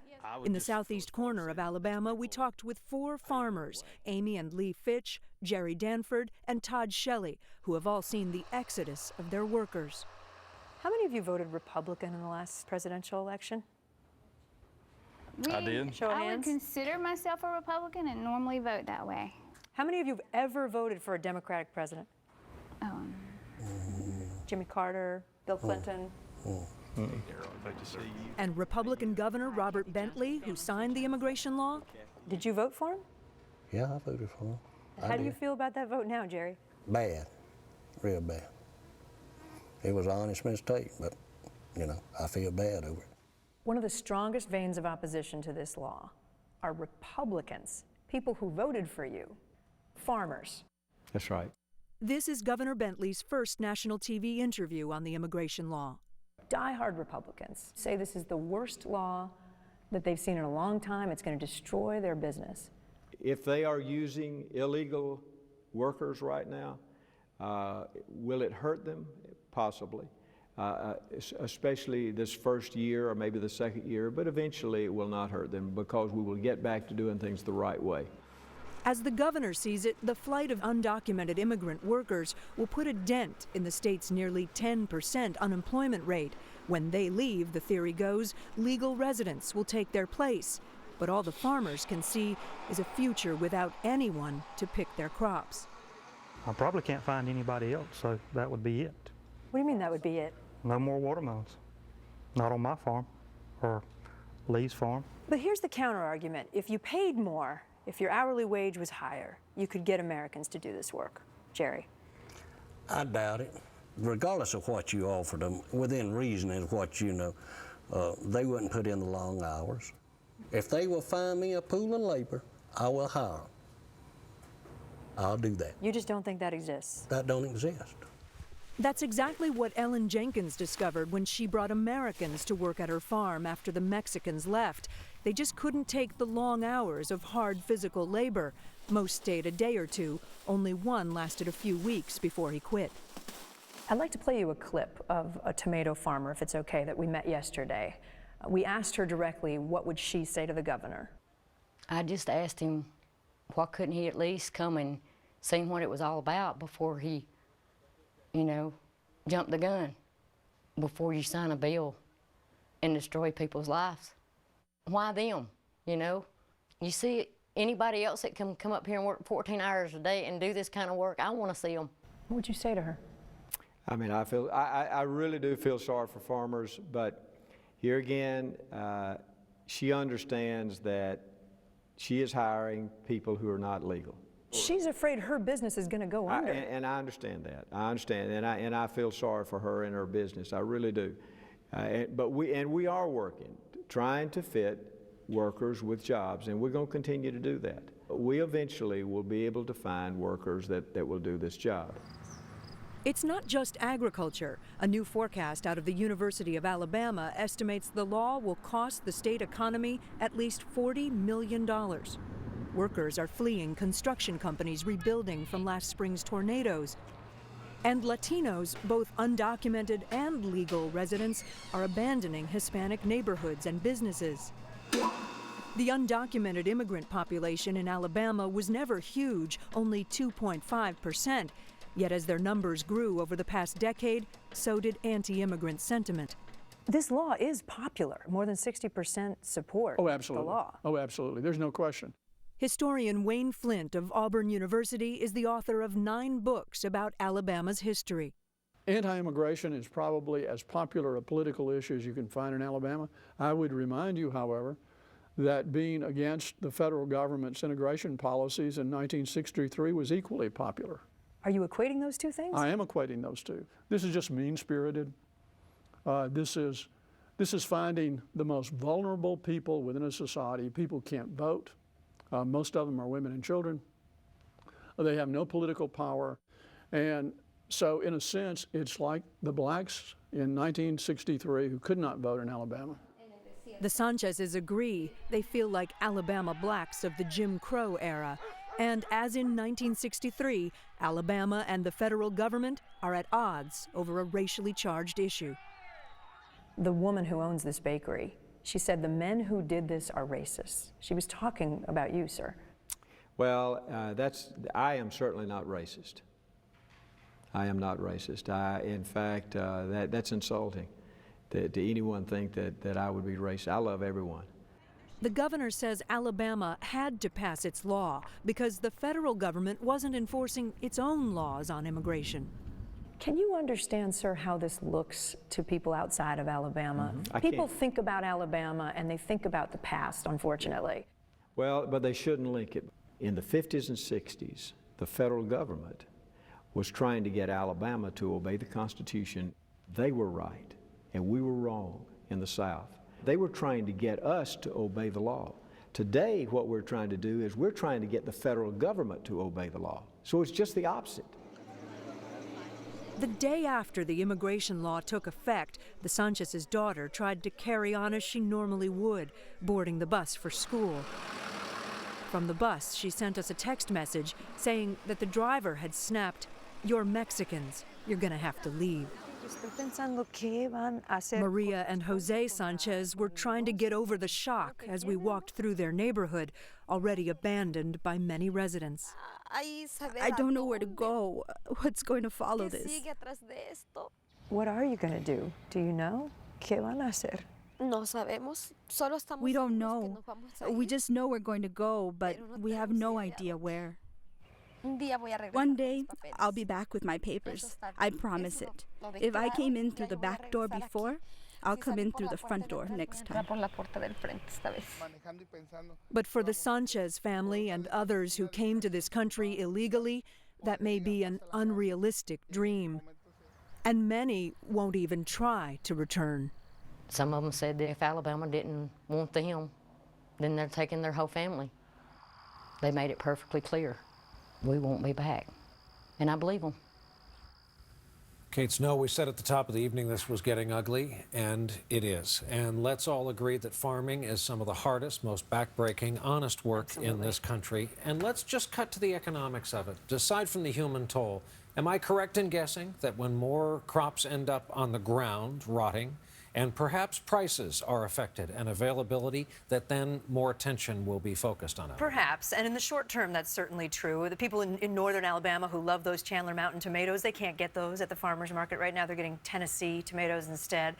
Speaker 10: In the southeast corner of Alabama, we talked with 4 farmers, Amy and Lee Fitch, Jerry Danford, and Todd Shelley, who have all seen the exodus of their workers.
Speaker 13: How many of you voted Republican in the last presidential election?
Speaker 9: I did.
Speaker 13: Show of
Speaker 14: I would
Speaker 13: hands.
Speaker 14: consider myself a Republican and normally vote that way.
Speaker 13: How many of you have ever voted for a Democratic president? Jimmy Carter, Bill Clinton.
Speaker 10: And Republican Governor Robert Bentley, who signed the immigration law.
Speaker 13: Did you vote for him?
Speaker 16: Yeah, I voted for him.
Speaker 13: How do you feel about that vote now, Jerry?
Speaker 16: Bad, real bad. It was an honest mistake, but, you know, I feel bad over it.
Speaker 13: One of the strongest veins of opposition to this law are Republicans, people who voted for you, farmers.
Speaker 16: That's right.
Speaker 10: This is Governor Bentley's first national TV interview on the immigration law.
Speaker 13: Die-hard Republicans say this is the worst law that they've seen in a long time. It's going to destroy their business.
Speaker 17: If they are using illegal workers right now, will it hurt them? Possibly, especially this first year or maybe the second year, but eventually it will not hurt them because we will get back to doing things the right way.
Speaker 10: As the governor sees it, the flight of undocumented immigrant workers will put a dent in the state's nearly 10% unemployment rate. When they leave, the theory goes, legal residents will take their place. But all the farmers can see is a future without anyone to pick their crops.
Speaker 20: I probably can't find anybody else, so that would be it.
Speaker 13: What do you mean that would be it?
Speaker 20: No more watermelons. Not on my farm or Lee's farm.
Speaker 13: But here's the counter-argument. If you paid more, if your hourly wage was higher, you could get Americans to do this work. Jerry?
Speaker 16: I doubt it. Regardless of what you offered them, within reason is what you know, they wouldn't put in the long hours. If they will find me a pool of labor, I will hire them. I'll do that.
Speaker 13: You just don't think that exists?
Speaker 16: That don't exist.
Speaker 10: That's exactly what Ellen Jenkins discovered when she brought Americans to work at her farm after the Mexicans left. They just couldn't take the long hours of hard physical labor. Most stayed a day or two. Only one lasted a few weeks before he quit.
Speaker 13: I'd like to play you a clip of a tomato farmer, if it's okay, that we met yesterday. We asked her directly, what would she say to the governor?
Speaker 7: I just asked him, why couldn't he at least come and see what it was all about before he, you know, jumped the gun, before you sign a bill and destroy people's lives. Why them, you know? You see anybody else that can come up here and work 14 hours a day and do this kind of work, I want to see them.
Speaker 13: What would you say to her?
Speaker 17: I mean, I really do feel sorry for farmers, but here again, she understands that she is hiring people who are not legal.
Speaker 13: She's afraid her business is going to go under.
Speaker 17: And I understand that. I understand, and I feel sorry for her and her business. I really do. But we are working, trying to fit workers with jobs, and we're going to continue to do that. We eventually will be able to find workers that will do this job.
Speaker 10: It's not just agriculture. A new forecast out of the University of Alabama estimates the law will cost the state economy at least $40 million. Workers are fleeing construction companies rebuilding from last spring's tornadoes. And Latinos, both undocumented and legal residents, are abandoning Hispanic neighborhoods and businesses. The undocumented immigrant population in Alabama was never huge, only 2.5%. Yet as their numbers grew over the past decade, so did anti-immigrant sentiment.
Speaker 13: This law is popular. More than 60% support the law.
Speaker 15: Oh, absolutely. There's no question.
Speaker 10: Historian Wayne Flint of Auburn University is the author of 9 books about Alabama's history.
Speaker 15: Anti-immigration is probably as popular a political issue as you can find in Alabama. I would remind you, however, that being against the federal government's immigration policies in 1963 was equally popular.
Speaker 13: Are you equating those two things?
Speaker 15: I am equating those two. This is just mean-spirited. This is finding the most vulnerable people within a society. People can't vote. Most of them are women and children. They have no political power. And so in a sense, it's like the blacks in 1963 who could not vote in Alabama.
Speaker 10: The Sanchezes agree they feel like Alabama blacks of the Jim Crow era. And as in 1963, Alabama and the federal government are at odds over a racially charged issue.
Speaker 13: The woman who owns this bakery, she said the men who did this are racist. She was talking about you, sir.
Speaker 17: Well, I am certainly not racist. I am not racist. In fact, that's insulting to anyone think that I would be racist. I love everyone.
Speaker 10: The governor says Alabama had to pass its law because the federal government wasn't enforcing its own laws on immigration.
Speaker 13: Can you understand, sir, how this looks to people outside of Alabama? People think about Alabama and they think about the past, unfortunately.
Speaker 17: Well, but they shouldn't link it. In the 50s and 60s, the federal government was trying to get Alabama to obey the Constitution. They were right, and we were wrong in the South. They were trying to get us to obey the law. Today, what we're trying to do is we're trying to get the federal government to obey the law. So it's just the opposite.
Speaker 10: The day after the immigration law took effect, the Sanchez's daughter tried to carry on as she normally would, boarding the bus for school. From the bus, she sent us a text message saying that the driver had snapped, "You're Mexicans. You're gonna have to leave." Maria and Jose Sanchez were trying to get over the shock as we walked through their neighborhood, already abandoned by many residents.
Speaker 18: I don't know where to go. What's going to follow this?
Speaker 13: What are you going to do? Do you know? ¿Qué van a hacer?
Speaker 18: We don't know. We just know we're going to go, but we have no idea where. One day, I'll be back with my papers. I promise it. If I came in through the back door before, I'll come in through the front door next time.
Speaker 10: But for the Sanchez family and others who came to this country illegally, that may be an unrealistic dream. And many won't even try to return.
Speaker 7: Some of them said that if Alabama didn't want them, then they're taking their whole family. They made it perfectly clear. We won't be back. And I believe them.
Speaker 2: Kate Snow, we said at the top of the evening this was getting ugly, and it is. And let's all agree that farming is some of the hardest, most backbreaking, honest work in this country. And let's just cut to the economics of it. Aside from the human toll, am I correct in guessing that when more crops end up on the ground, rotting, and perhaps prices are affected and availability, that then more attention will be focused on it?
Speaker 5: Perhaps, and in the short term, that's certainly true. The people in northern Alabama who love those Chandler Mountain tomatoes, they can't get those at the farmer's market right now. They're getting Tennessee tomatoes instead.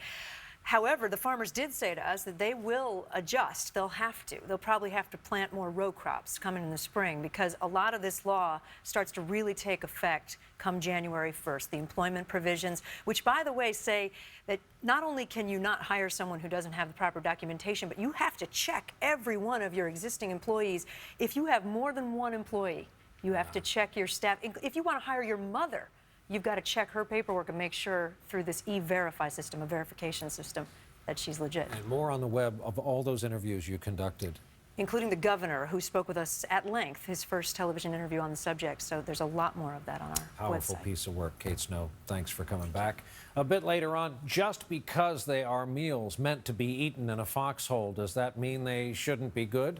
Speaker 5: However, the farmers did say to us that they will adjust. They'll have to. They'll probably have to plant more row crops coming in the spring because a lot of this law starts to really take effect come January 1st. The employment provisions, which, by the way, say that not only can you not hire someone who doesn't have the proper documentation, but you have to check every one of your existing employees. If you have more than one employee, you have to check your staff. If you want to hire your mother, you've got to check her paperwork and make sure through this E-Verify system, a verification system, that she's legit.
Speaker 2: And more on the web of all those interviews you conducted.
Speaker 5: Including the governor, who spoke with us at length, his first television interview on the subject. So there's a lot more of that on our
Speaker 2: Powerful
Speaker 5: website.
Speaker 2: Piece of work, Kate Snow. Thanks for coming back. A bit later on, just because they are meals meant to be eaten in a foxhole, does that mean they shouldn't be good?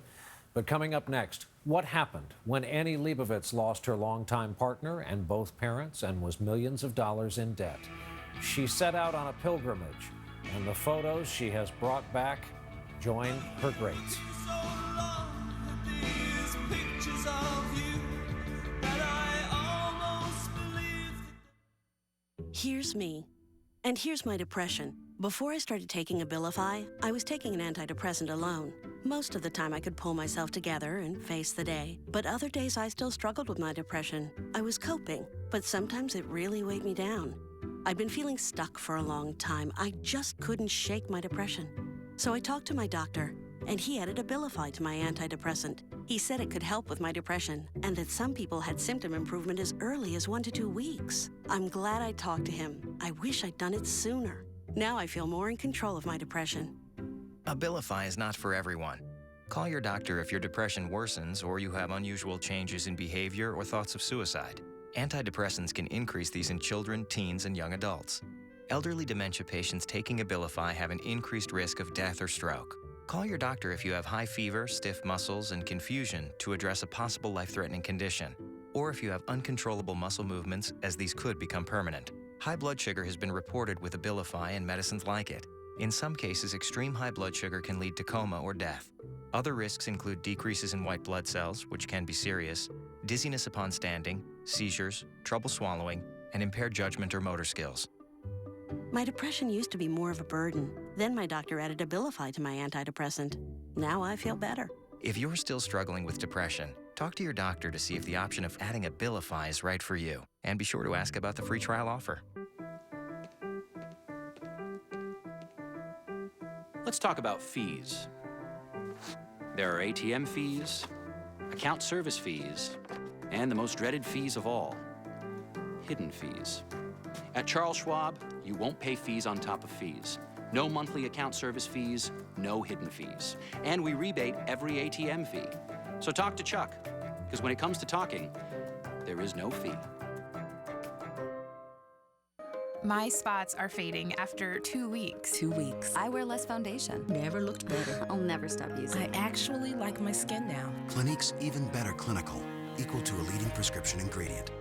Speaker 2: But coming up next, what happened when Annie Leibovitz lost her longtime partner and both parents and was millions of dollars in debt? She set out on a pilgrimage, and the photos she has brought back join her greats.
Speaker 19: Here's me, and here's my depression. Before I started taking Abilify, I was taking an antidepressant alone. Most of the time I could pull myself together and face the day, but other days I still struggled with my depression. I was coping, but sometimes it really weighed me down. I'd been feeling stuck for a long time. I just couldn't shake my depression. So I talked to my doctor, and he added Abilify to my antidepressant. He said it could help with my depression, and that some people had symptom improvement as early as 1 to 2 weeks. I'm glad I talked to him. I wish I'd done it sooner. Now I feel more in control of my depression.
Speaker 21: Abilify is not for everyone. Call your doctor if your depression worsens or you have unusual changes in behavior or thoughts of suicide. Antidepressants can increase these in children, teens, and young adults. Elderly dementia patients taking Abilify have an increased risk of death or stroke. Call your doctor if you have high fever, stiff muscles, and confusion to address a possible life-threatening condition, or if you have uncontrollable muscle movements, as these could become permanent. High blood sugar has been reported with Abilify and medicines like it. In some cases, extreme high blood sugar can lead to coma or death. Other risks include decreases in white blood cells, which can be serious, dizziness upon standing, seizures, trouble swallowing, and impaired judgment or motor skills.
Speaker 19: My depression used to be more of a burden. Then my doctor added Abilify to my antidepressant. Now I feel better.
Speaker 21: If you're still struggling with depression, talk to your doctor to see if the option of adding Abilify is right for you. And be sure to ask about the free trial offer.
Speaker 22: Let's talk about fees. There are ATM fees, account service fees, and the most dreaded fees of all, hidden fees. At Charles Schwab, you won't pay fees on top of fees. No monthly account service fees, no hidden fees. And we rebate every ATM fee. So talk to Chuck, because when it comes to talking, there is no fee.
Speaker 23: My spots are fading after 2 weeks.
Speaker 25: 2 weeks. I wear less foundation. Never looked better. I'll never stop using it. I actually like my skin now.
Speaker 27: Clinique's Even Better Clinical, equal to a leading prescription ingredient.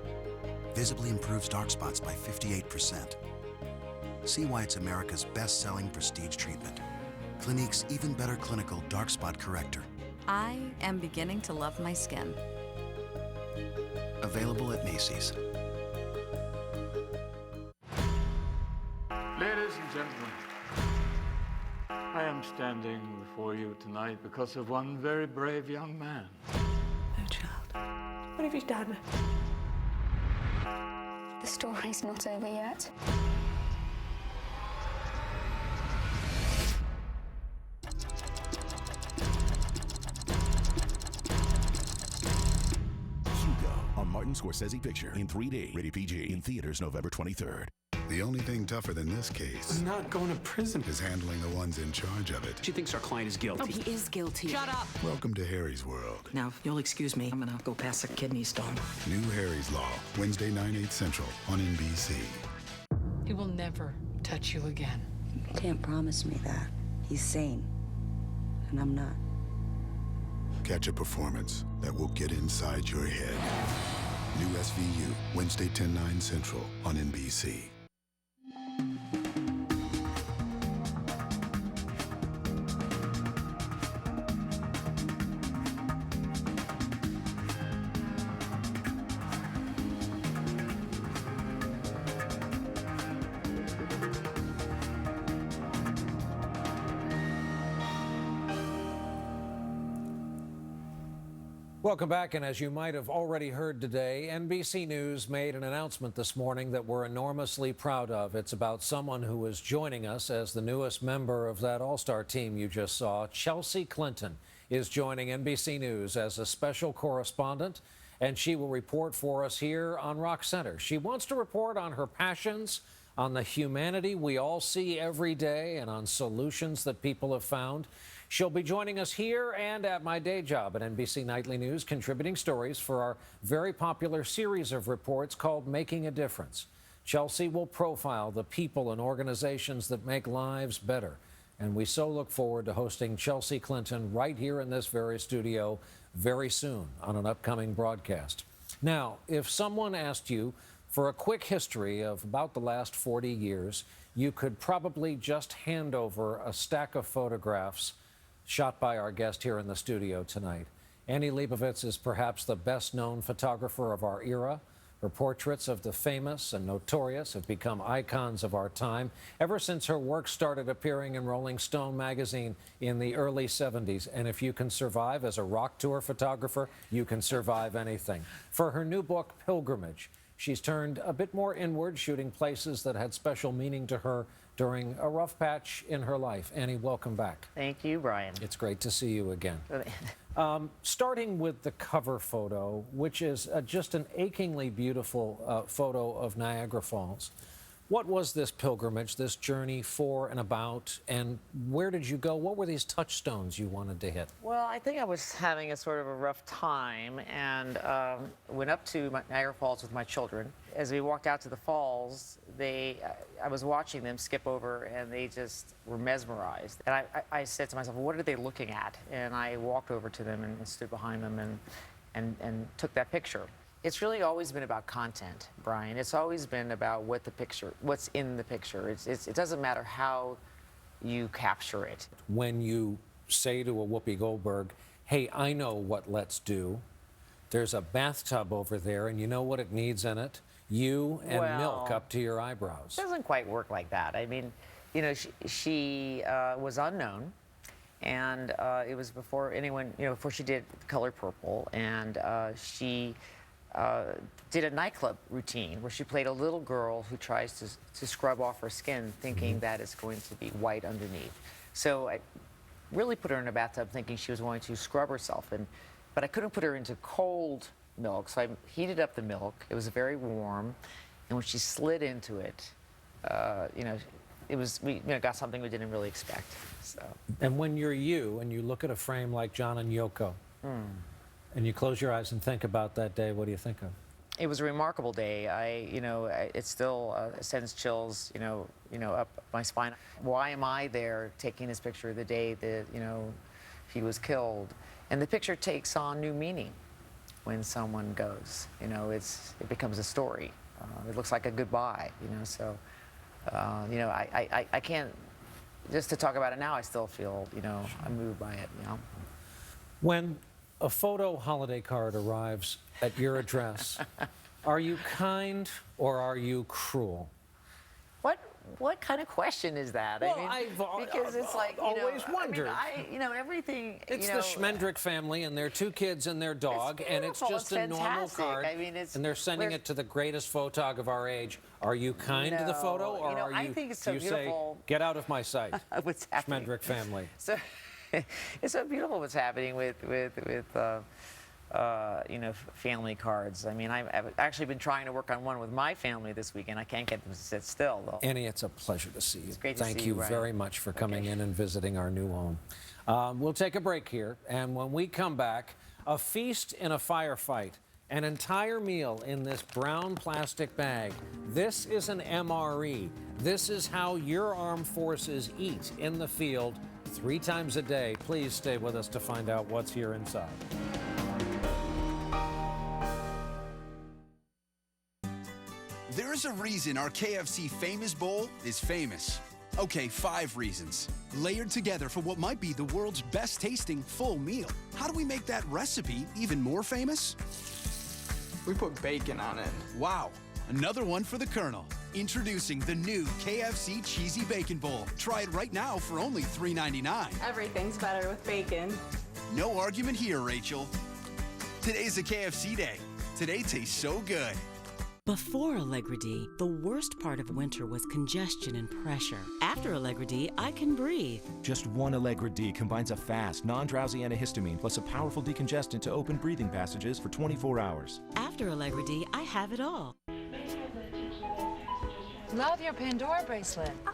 Speaker 27: Visibly improves dark spots by 58%. See why it's America's best-selling prestige treatment. Clinique's Even Better Clinical Dark Spot Corrector.
Speaker 25: I am beginning to love my skin.
Speaker 27: Available at Macy's.
Speaker 28: Ladies and gentlemen, I am standing before you tonight because of one very brave young man.
Speaker 25: No child.
Speaker 29: What have you done?
Speaker 30: The story's not over yet.
Speaker 8: Hugo, a Martin Scorsese picture in 3D. Rated PG. In theaters November 23rd.
Speaker 31: The only thing tougher than this case
Speaker 28: I'm not going to prison.
Speaker 31: is handling the ones in charge of it.
Speaker 28: She thinks our client is guilty.
Speaker 25: Oh, he is guilty.
Speaker 30: Shut up!
Speaker 31: Welcome to Harry's World.
Speaker 25: Now, if you'll excuse me, I'm gonna go pass a kidney stone.
Speaker 31: New Harry's Law, Wednesday 9/8 Central on NBC.
Speaker 1: He will never touch you again.
Speaker 3: You can't promise me that. He's sane, and I'm not.
Speaker 31: Catch a performance that will get inside your head. New SVU, Wednesday 10/9 Central on NBC.
Speaker 2: Welcome back, and as you might have already heard today, NBC News made an announcement this morning that we're enormously proud of. It's about someone who is joining us as the newest member of that all-star team you just saw. Chelsea Clinton is joining NBC News as a special correspondent, and she will report for us here on Rock Center. She wants to report on her passions, on the humanity we all see every day, and on solutions that people have found. She'll be joining us here and at my day job at NBC Nightly News, contributing stories for our very popular series of reports called Making a Difference. Chelsea will profile the people and organizations that make lives better. And we so look forward to hosting Chelsea Clinton right here in this very studio very soon on an upcoming broadcast. Now, if someone asked you for a quick history of about the last 40 years, you could probably just hand over a stack of photographs shot by our guest here in the studio tonight. Annie Leibovitz is perhaps the best-known photographer of our era. Her portraits of the famous and notorious have become icons of our time ever since her work started appearing in Rolling Stone magazine in the early 70s. And if you can survive as a rock tour photographer, you can survive anything. For her new book, Pilgrimage, she's turned a bit more inward, shooting places that had special meaning to her during a rough patch in her life. Annie, welcome back.
Speaker 4: Thank you, Brian.
Speaker 2: It's great to see you again. Starting with the cover photo, which is just an achingly beautiful photo of Niagara Falls. What was this pilgrimage, this journey for and about, and where did you go? What were these touchstones you wanted to hit?
Speaker 4: Well, I think I was having a sort of a rough time and went up to Niagara Falls with my children. As we walked out to the falls, I was watching them skip over, and they just were mesmerized. And I said to myself, well, what are they looking at? And I walked over to them and stood behind them and took that picture. It's really always been about content, Brian. It's always been about what's in the picture. It doesn't matter how you capture it.
Speaker 2: When you say to a Whoopi Goldberg, hey, I know what let's do. There's a bathtub over there, and you know what it needs in it? You and milk up to your eyebrows.
Speaker 4: It doesn't quite work like that. I mean, you know, she was unknown, and it was before anyone, before she did Color Purple, and she did a nightclub routine where she played a little girl who tries to scrub off her skin, thinking that it's going to be white underneath. So I really put her in a bathtub thinking she was going to scrub herself, but I couldn't put her into cold milk, so I heated up the milk. It was very warm, and when she slid into it, we got something we didn't really expect. So. And
Speaker 2: when you're you and you look at a frame like John and Yoko, and you close your eyes and think about that day, what do you think of?
Speaker 4: It was a remarkable day. It still sends chills, up my spine. Why am I there taking this picture the day that, he was killed? And the picture takes on new meaning when someone goes. It becomes a story. It looks like a goodbye, so, I can't, just to talk about it now, I still feel, I'm moved by it,
Speaker 2: When a photo holiday card arrives at your address, are you kind or are you cruel?
Speaker 4: What kind of question is that?
Speaker 2: Well,
Speaker 4: because it's like,
Speaker 2: always wondered.
Speaker 4: Everything.
Speaker 2: It's the Schmendrick family and their 2 kids and their dog, and it's just a normal card. And they're sending it to the greatest photog of our age. Are you kind to the photo, or are you?
Speaker 4: I think it's so
Speaker 2: beautiful. Say, get out of my sight?
Speaker 4: What's happening?
Speaker 2: Schmendrick family.
Speaker 4: So, it's so beautiful what's happening with family cards. I mean, I've actually been trying to work on one with my family this weekend. I can't get them to sit still, though.
Speaker 2: Annie, it's a pleasure to see you.
Speaker 4: It's great to
Speaker 2: Thank
Speaker 4: see
Speaker 2: you
Speaker 4: Ryan.
Speaker 2: very much for coming in and visiting our new home. We'll take a break here, and when we come back, a feast in a firefight An entire meal in this brown plastic bag. This is an MRE. This is how your armed forces eat in the field 3 times a day. Please stay with us to find out what's here inside.
Speaker 6: There is a reason our KFC Famous Bowl is famous. Okay, 5 reasons. Layered together for what might be the world's best tasting full meal. How do we make that recipe even more famous?
Speaker 9: We put bacon on it.
Speaker 6: Wow. Another one for the Colonel. Introducing the new KFC Cheesy Bacon Bowl. Try it right now for only $3.99.
Speaker 9: Everything's better with bacon.
Speaker 6: No argument here, Rachel. Today's a KFC day. Today tastes so good.
Speaker 11: Before Allegra D, the worst part of winter was congestion and pressure. After Allegra D, I can breathe.
Speaker 12: Just one Allegra D combines a fast, non-drowsy antihistamine plus a powerful decongestant to open breathing passages for 24 hours.
Speaker 11: After Allegra D, I have it all.
Speaker 1: Love your Pandora bracelet.
Speaker 14: Oh,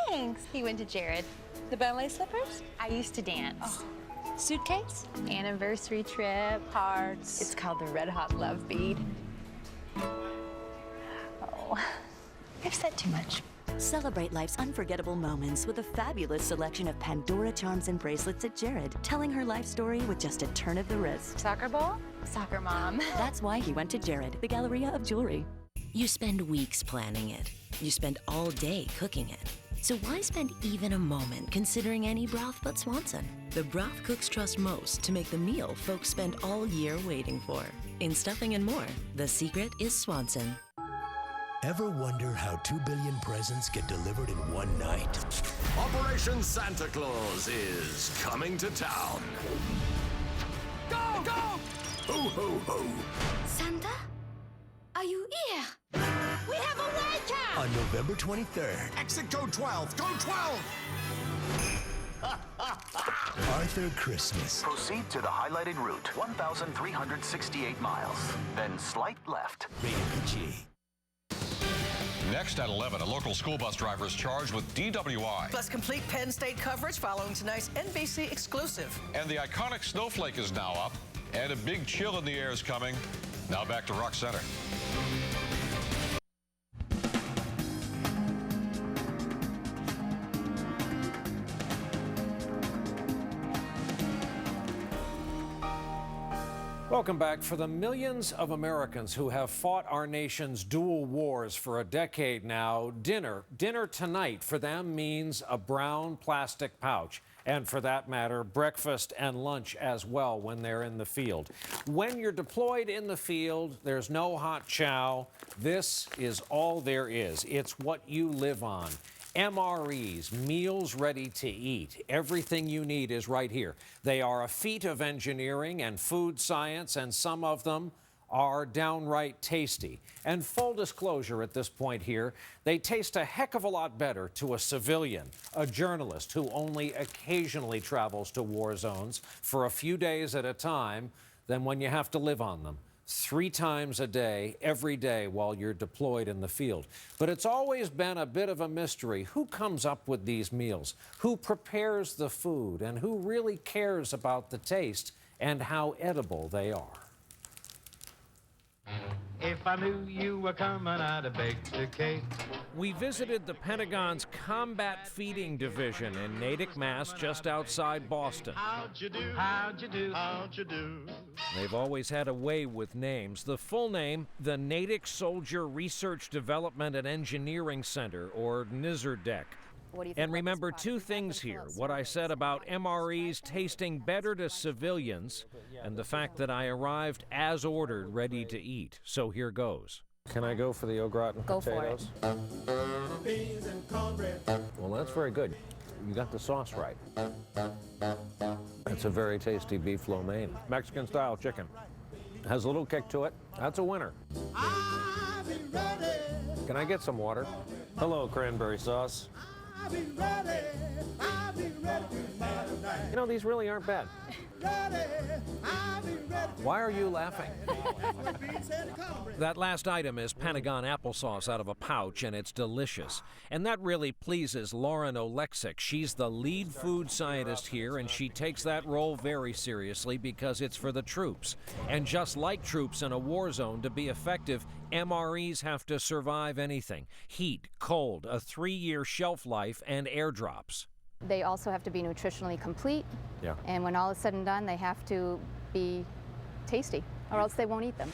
Speaker 14: thanks. He went to Jared. The Bentley slippers? I used to dance. Oh. Suitcase? Anniversary trip. Hearts. It's called the Red Hot Love Bead. Oh, I've said too much.
Speaker 15: Celebrate life's unforgettable moments with a fabulous selection of Pandora charms and bracelets at Jared, telling her life story with just a turn of the wrist.
Speaker 14: Soccer ball? Soccer mom.
Speaker 15: That's why he went to Jared, the Galleria of Jewelry.
Speaker 11: You spend weeks planning it. You spend all day cooking it. So why spend even a moment considering any broth but Swanson? The broth cooks trust most to make the meal folks spend all year waiting for. In stuffing and more, the secret is Swanson.
Speaker 16: Ever wonder how 2 billion presents get delivered in one night?
Speaker 20: Operation Santa Claus is coming to town.
Speaker 14: Go! Go!
Speaker 20: Ho, ho, ho.
Speaker 14: Santa? Are you here? We have a wake-up!
Speaker 16: On November 23rd.
Speaker 20: Exit code 12. Code 12!
Speaker 16: Arthur Christmas.
Speaker 24: Proceed to the highlighted route, 1,368 miles. Then slight left.
Speaker 16: Rated PG.
Speaker 26: Next at 11, a local school bus driver is charged with DWI.
Speaker 29: Plus complete Penn State coverage following tonight's NBC exclusive.
Speaker 26: And the iconic snowflake is now up, and a big chill in the air is coming. Now back to Rock Center.
Speaker 2: Welcome back. For the millions of Americans who have fought our nation's dual wars for a decade now, dinner tonight for them means a brown plastic pouch. And for that matter, breakfast and lunch as well when they're in the field. When you're deployed in the field, there's no hot chow. This is all there is. It's what you live on. MREs, meals ready to eat. Everything you need is right here. They are a feat of engineering and food science, and some of them are downright tasty. And full disclosure at this point here, they taste a heck of a lot better to a civilian, a journalist who only occasionally travels to war zones for a few days at a time, than when you have to live on them 3 times a day, every day while you're deployed in the field. But it's always been a bit of a mystery. Who comes up with these meals? Who prepares the food? And who really cares about the taste and how edible they are?
Speaker 32: If I knew you were coming, I'd have baked a cake.
Speaker 2: We visited the Pentagon's Combat Feeding Division in Natick, Mass, just outside Boston.
Speaker 32: How'd you do? How'd you do? How'd you do?
Speaker 2: They've always had a way with names. The full name, the Natick Soldier Research Development and Engineering Center, or NISRDEC. And remember 2 things here, what I said about MREs tasting better to civilians, and the fact that I arrived as ordered, ready to eat. So here goes. Can I go for the au gratin potatoes?
Speaker 14: Go for it.
Speaker 2: Well, that's very good. You got the sauce right. It's a very tasty beef lo mein. Mexican-style chicken. Has a little kick to it. That's a winner. Can I get some water? Hello, cranberry sauce. You know, these really aren't bad. Why are you laughing? That last item is Pentagon applesauce out of a pouch, and it's delicious. And that really pleases Lauren Oleksic. She's the lead food scientist here, and she takes that role very seriously because it's for the troops. And just like troops in a war zone, to be effective, MREs have to survive anything. Heat, cold, a 3-year shelf life, and airdrops.
Speaker 14: They also have to be nutritionally complete.
Speaker 2: Yeah.
Speaker 14: And when all is said and done, they have to be tasty, or else they won't eat them.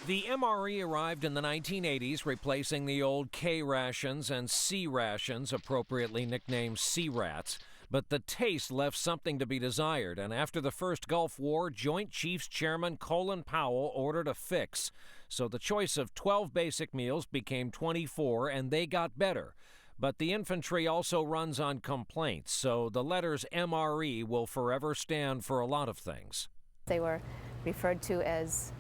Speaker 2: The MRE arrived in the 1980s, replacing the old K rations and C rations, appropriately nicknamed C-Rats. But the taste left something to be desired, and after the first Gulf War, Joint Chiefs Chairman Colin Powell ordered a fix. So the choice of 12 basic meals became 24, and they got better. But the infantry also runs on complaints, so the letters MRE will forever stand for a lot of things.
Speaker 14: They were referred to as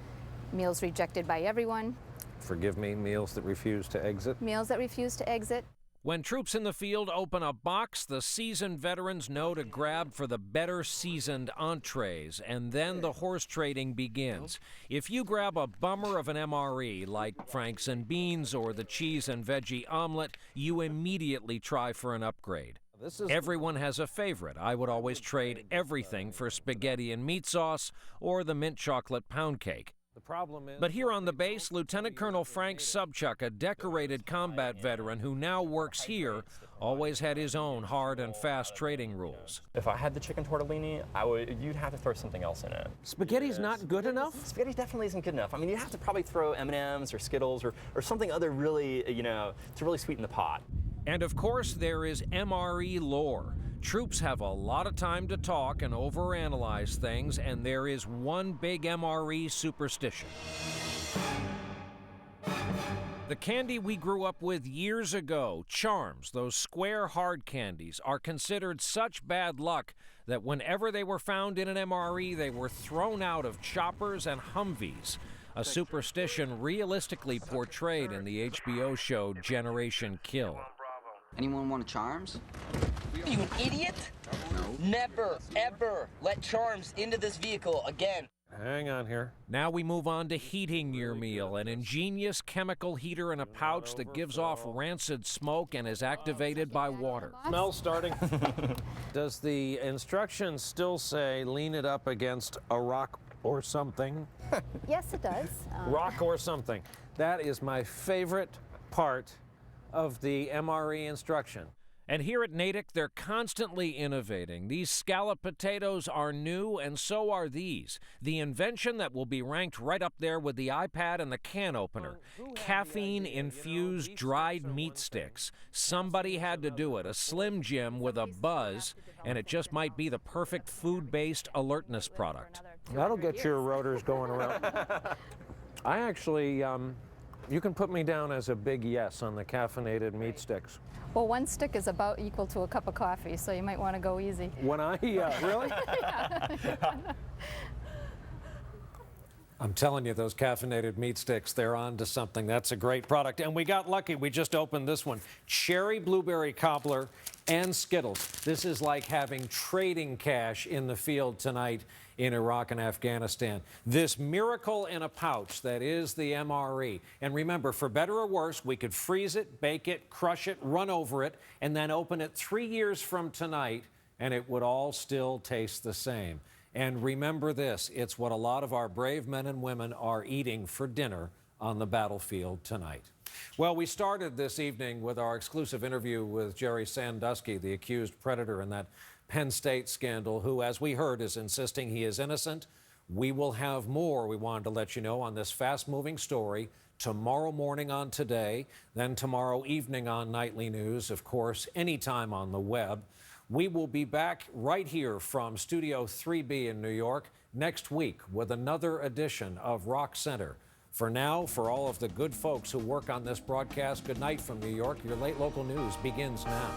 Speaker 14: meals rejected by everyone.
Speaker 2: Forgive me, meals that refuse to exit?
Speaker 14: Meals that refuse to exit.
Speaker 2: When troops in the field open a box, the seasoned veterans know to grab for the better seasoned entrees, and then the horse trading begins. If you grab a bummer of an MRE, like Franks and Beans or the cheese and veggie omelet, you immediately try for an upgrade. Everyone has a favorite. I would always trade everything for spaghetti and meat sauce or the mint chocolate pound cake. But here on the base, Lieutenant Colonel Frank Subchuck, a decorated combat veteran who now works here, always had his own hard and fast trading rules.
Speaker 5: If I had the chicken tortellini, you'd have to throw something else in it.
Speaker 2: Spaghetti's not good enough?
Speaker 5: Spaghetti definitely isn't good enough. I mean, you have to probably throw M&Ms or Skittles or something other really, to really sweeten the pot.
Speaker 2: And of course, there is MRE lore. Troops have a lot of time to talk and overanalyze things, and there is one big MRE superstition. The candy we grew up with years ago, Charms, those square hard candies, are considered such bad luck that whenever they were found in an MRE, they were thrown out of choppers and Humvees. A superstition realistically portrayed in the HBO show Generation Kill.
Speaker 7: Anyone want a Charms?
Speaker 8: You idiot!
Speaker 7: No.
Speaker 8: Never, ever let Charms into this vehicle again.
Speaker 2: Hang on here. Now we move on to heating your meal, an ingenious chemical heater in a pouch that gives off rancid smoke and is activated by water. Smell starting. Does the instructions still say lean it up against a rock or something?
Speaker 14: Yes, it does.
Speaker 2: Rock or something. That is my favorite part of the MRE instruction. And here at Natick, they're constantly innovating. These scallop potatoes are new, and so are these. The invention that will be ranked right up there with the iPad and the can opener. Caffeine-infused dried meat sticks. Somebody had to do it, a Slim Jim with a buzz, and it just might be the perfect food-based alertness product. That'll get your rotors going around. I actually, you can put me down as a big yes on the caffeinated meat sticks.
Speaker 14: Well, one stick is about equal to a cup of coffee, so you might want to go easy.
Speaker 2: When I, really? I'm telling you, those caffeinated meat sticks, they're on to something. That's a great product. And we got lucky. We just opened this one. Cherry blueberry cobbler and Skittles. This is like having trading cash in the field tonight in Iraq and Afghanistan. This miracle in a pouch that is the MRE. And remember, for better or worse, we could freeze it, bake it, crush it, run over it, and then open it 3 years from tonight, and it would all still taste the same. And remember this, it's what a lot of our brave men and women are eating for dinner on the battlefield tonight. Well, we started this evening with our exclusive interview with Jerry Sandusky, the accused predator in that Penn State scandal, who, as we heard, is insisting he is innocent. We will have more, we wanted to let you know, on this fast-moving story tomorrow morning on Today, then tomorrow evening on Nightly News, of course, anytime on the web. We will be back right here from Studio 3B in New York next week with another edition of Rock Center. For now, for all of the good folks who work on this broadcast, good night from New York. Your late local news begins now.